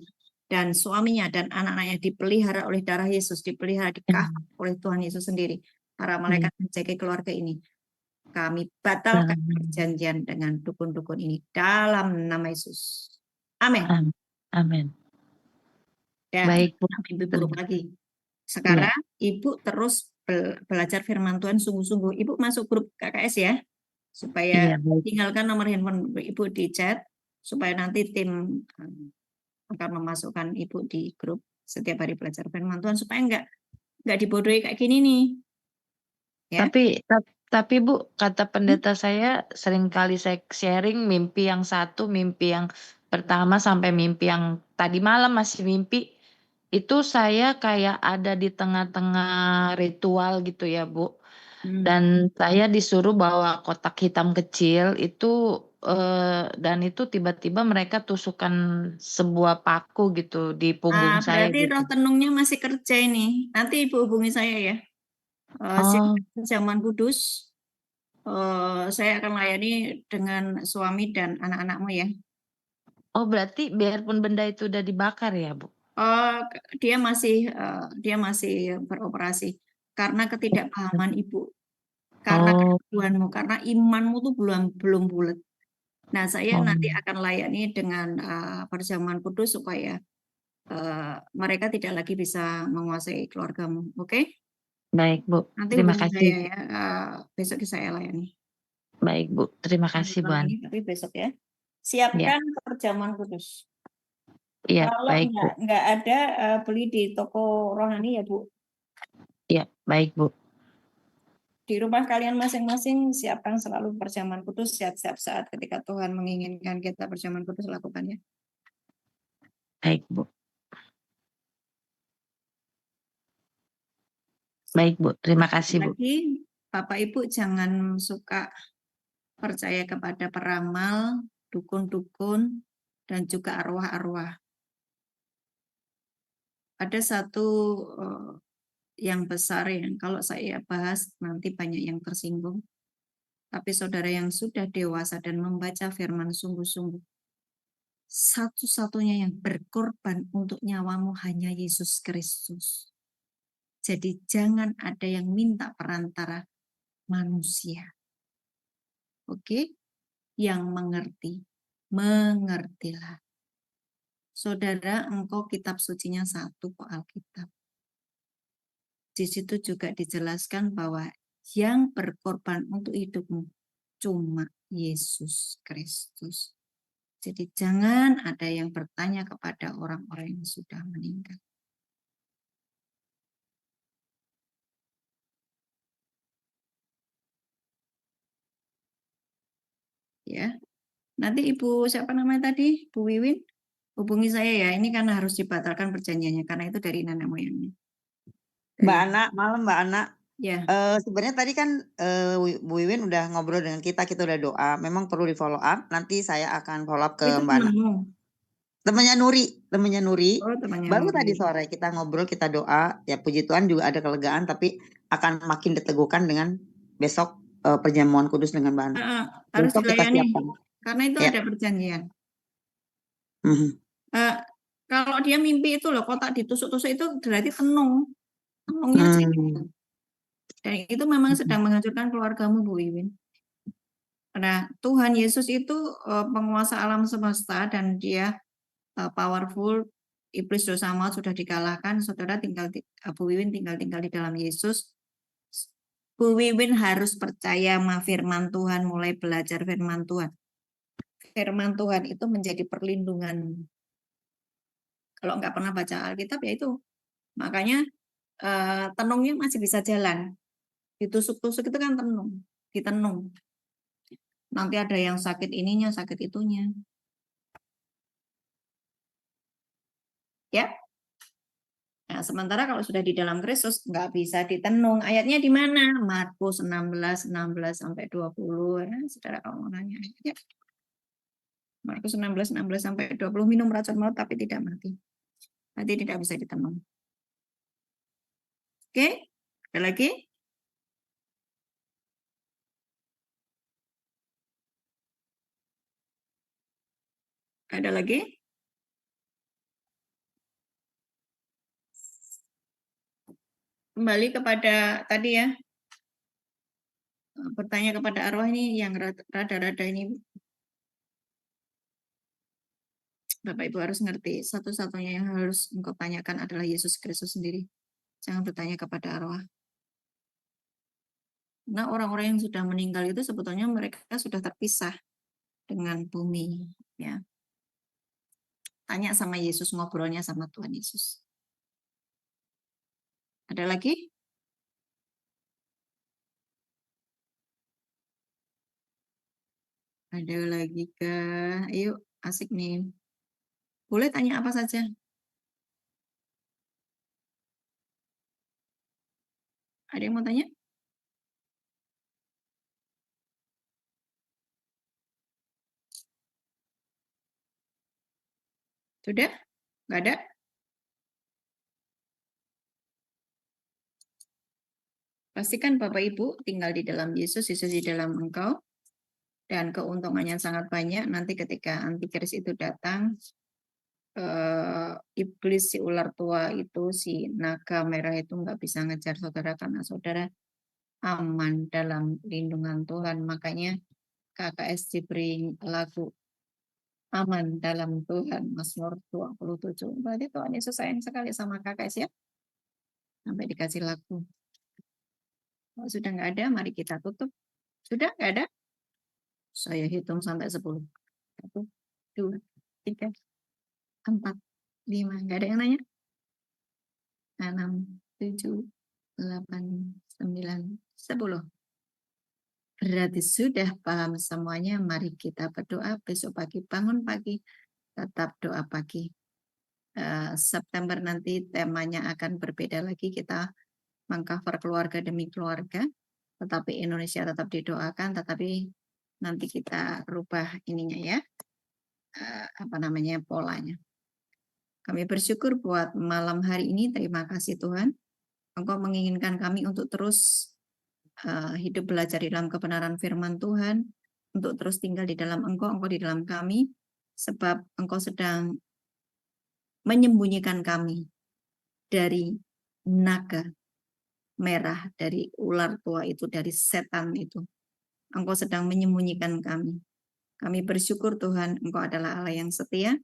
dan suaminya dan anak-anaknya dipelihara oleh darah Yesus, dipelihara, dikawal oleh Tuhan Yesus sendiri. Para malaikat menjaga keluarga ini. Kami batalkan Dalam nama. perjanjian dengan dukun-dukun ini dalam nama Yesus. Amin. Amin. Ya, Baik, Bu. Ibu buruk lagi. Sekarang Ibu terus belajar firman Tuhan sungguh-sungguh. Ibu masuk grup KKS ya, supaya Iya, baik. tinggalkan nomor handphone Ibu di chat, supaya nanti tim akan memasukkan Ibu di grup setiap hari belajar firman Tuhan, supaya nggak dibodohi kayak gini nih. Ya. Tapi Bu, kata pendeta saya seringkali saya sharing mimpi yang satu, mimpi yang pertama sampai mimpi yang tadi malam masih mimpi, itu saya kayak ada di tengah-tengah ritual gitu ya Bu. Dan saya disuruh bawa kotak hitam kecil itu dan itu tiba-tiba mereka tusukkan sebuah paku gitu di punggung saya Berarti roh gitu. tenungnya masih kerja ini. Nanti Ibu hubungi saya ya. Zaman Kudus, saya akan layani dengan suami dan anak-anakmu ya. Oh, berarti biarpun benda itu udah dibakar ya, Bu? Dia masih beroperasi karena ketidakpahaman Ibu, karena keraguanmu, karena imanmu tuh belum bulat. Nah, saya nanti akan layani dengan perjamuan kudus supaya mereka tidak lagi bisa menguasai keluargamu. Oke? Baik, Bu. Nanti Terima hubungi kasih. saya ya. Besok saya layani. Baik, Bu. Terima kasih, Bu. Malam ini, tapi besok ya. Siapkan perjamuan kudus. Iya, Kalau baik, Bu. nggak ada, beli di toko rohani ya, Bu. Iya, baik, Bu. Di rumah kalian masing-masing siapkan selalu perjamuan kudus setiap saat ketika Tuhan menginginkan kita perjamuan kudus, lakukannya. Baik, Bu. Baik, Bu. Terima kasih, Bu. Lagi, Bapak Ibu jangan suka percaya kepada peramal, dukun-dukun, dan juga arwah-arwah. Ada satu yang besar yang kalau saya bahas nanti banyak yang tersinggung. Tapi saudara yang sudah dewasa dan membaca firman sungguh-sungguh, satu-satunya yang berkorban untuk nyawamu hanya Yesus Kristus. Jadi jangan ada yang minta perantara manusia. Oke? Yang mengerti, mengertilah. Saudara, engkau kitab sucinya satu kok, Alkitab. Di situ juga dijelaskan bahwa yang berkorban untuk hidupmu cuma Yesus Kristus. Jadi jangan ada yang bertanya kepada orang-orang yang sudah meninggal. Ya, nanti Ibu siapa namanya tadi, Bu Wiwin, hubungi saya ya. Ini karena harus dibatalkan perjanjiannya karena itu dari nenek moyangnya. Mbak Ana, malam Mbak Ana. Ya. Sebenarnya tadi kan Bu Wiwin udah ngobrol dengan kita udah doa. Memang perlu di follow up. Nanti saya akan follow up ke Itu Mbak Ana. Temennya Nuri. Oh, temannya Baru Nuri. tadi sore kita ngobrol, kita doa. Ya puji Tuhan juga ada kelegaan, tapi akan makin diteguhkan dengan besok perjamuan kudus dengan Mbak Ana. Harus Besok kita dilayani siapkan. karena itu Ya. ada perjanjian. Mhm. Kalau dia mimpi itu loh kotak ditusuk-tusuk itu berarti tenung. Tenungnya Dan itu memang sedang menghancurkan keluargamu, Bu Wiwin. Nah, Tuhan Yesus itu penguasa alam semesta dan dia powerful. Iblis dosa maut sudah dikalahkan. Saudara Bu Wiwin tinggal di dalam Yesus. Bu Wiwin harus percaya sama firman Tuhan, mulai belajar firman Tuhan. Firman Tuhan itu menjadi perlindungan. Kalau nggak pernah baca Alkitab ya itu. Makanya tenungnya masih bisa jalan. Ditusuk-tusuk itu kan ditenung. Nanti ada yang sakit ininya, sakit itunya. Ya. Nah, sementara kalau sudah di dalam Kristus nggak bisa ditenung. Ayatnya di mana? Markus 16 sampai 20. Ya, saudara kalau mau nanya ayatnya. Markus 16 sampai 20, minum racun maut tapi tidak mati. Nanti tidak bisa ditenung. Oke? Ada lagi? Ada lagi? Kembali kepada tadi ya. Bertanya kepada arwah ini yang rada-rada ini. Bapak Ibu harus ngerti, satu-satunya yang harus engkau tanyakan adalah Yesus Kristus sendiri. Jangan bertanya kepada arwah. Nah, orang-orang yang sudah meninggal itu sebetulnya mereka sudah terpisah dengan bumi. Ya. Tanya sama Yesus, ngobrolnya sama Tuhan Yesus. Ada lagi? Ada lagi kah? Ayo, asik nih. Boleh tanya apa saja. Ada yang mau tanya? Sudah? Nggak ada? Pastikan Bapak Ibu tinggal di dalam Yesus, Yesus di dalam engkau. Dan keuntungannya sangat banyak. Nanti ketika antikris itu datang, iblis si ular tua itu, si naga merah itu nggak bisa ngejar saudara karena saudara aman dalam lindungan Tuhan. Makanya KKS diberi lagu aman dalam Tuhan, Mazmur 27. Berarti Tuhan Yesus sayang sekali sama KKS ya. Sampai dikasih lagu. Kalau sudah nggak ada, mari kita tutup. Sudah nggak ada? Saya hitung sampai 10. 1, 2, 3, 4, 5. Nggak ada yang nanya? 6, 7, 8, 9, 10. Berarti sudah paham semuanya. Mari kita berdoa. Besok pagi bangun pagi, tetap doa pagi. September nanti temanya akan berbeda lagi. Kita mengcover keluarga demi keluarga. Tetapi Indonesia tetap didoakan. Tetapi nanti kita rubah ininya ya. Polanya. Kami bersyukur buat malam hari ini. Terima kasih Tuhan. Engkau menginginkan kami untuk terus hidup belajar di dalam kebenaran firman Tuhan, untuk terus tinggal di dalam Engkau di dalam kami, sebab Engkau sedang menyembunyikan kami dari naga merah, dari ular tua itu, dari setan itu. Engkau sedang menyembunyikan kami. Kami bersyukur Tuhan, Engkau adalah Allah yang setia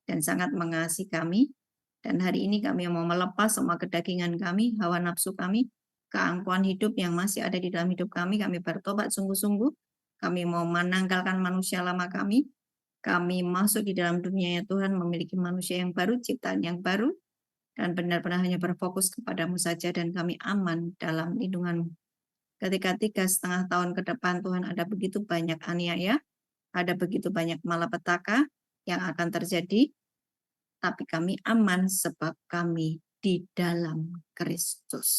dan sangat mengasihi kami. Dan hari ini kami mau melepas semua kedagingan kami, hawa nafsu kami, keangkuhan hidup yang masih ada di dalam hidup kami. Kami bertobat sungguh-sungguh. Kami mau menanggalkan manusia lama kami. Kami masuk di dalam dunia ya Tuhan, memiliki manusia yang baru, ciptaan yang baru, dan benar-benar hanya berfokus kepadamu saja, dan kami aman dalam lindungan-Mu. Ketika 3,5 tahun ke depan Tuhan, ada begitu banyak aniaya, ada begitu banyak malapetaka yang akan terjadi, tapi kami aman sebab kami di dalam Kristus.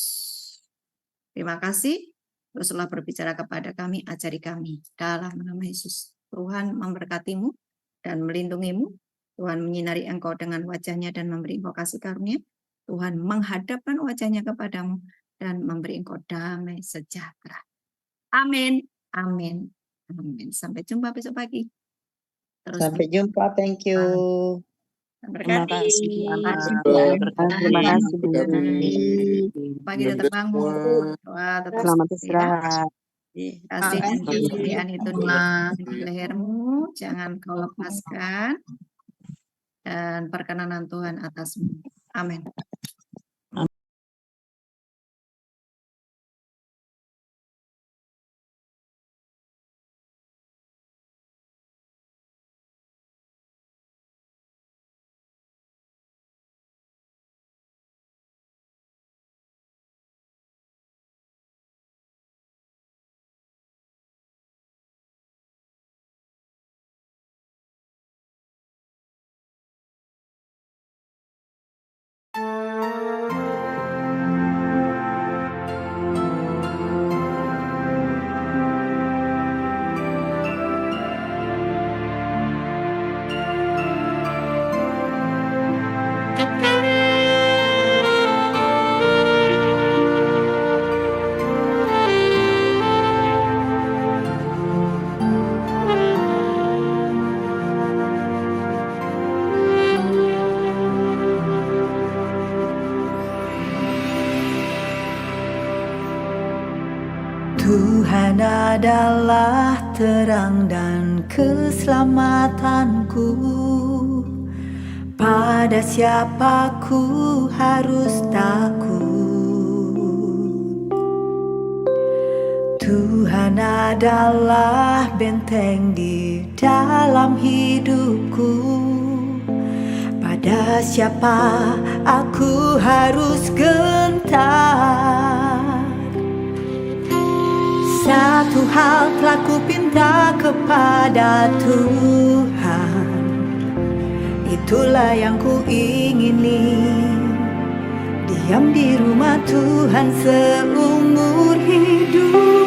Terima kasih. Teruslah berbicara kepada kami, ajari kami dalam nama Yesus. Tuhan memberkatimu dan melindungimu. Tuhan menyinari engkau dengan wajahnya dan memberi engkau kasih karunia. Tuhan menghadapkan wajahnya kepadamu dan memberi engkau damai sejahtera. Amin. Amin. Amin. Sampai jumpa besok pagi. Sampai jumpa. Thank you. Terima kasih. kasih. Terima kasih, Bu. Terima kasih. Pagi tetap bangun. Wah, tetap Selamat sehat ya. istirahat. Kasih dan kemuliaan itu di lehermu, jangan kau lepaskan. Dan perkenanan Tuhan atasmu. Amin. Tuhan adalah terang dan keselamatanku. Pada siapa ku harus takut? Tuhan adalah benteng di dalam hidupku. Pada siapa aku harus gentar? Satu hal telah ku pinta kepada Tuhan, itulah yang ku ingini, diam di rumah Tuhan seumur hidup.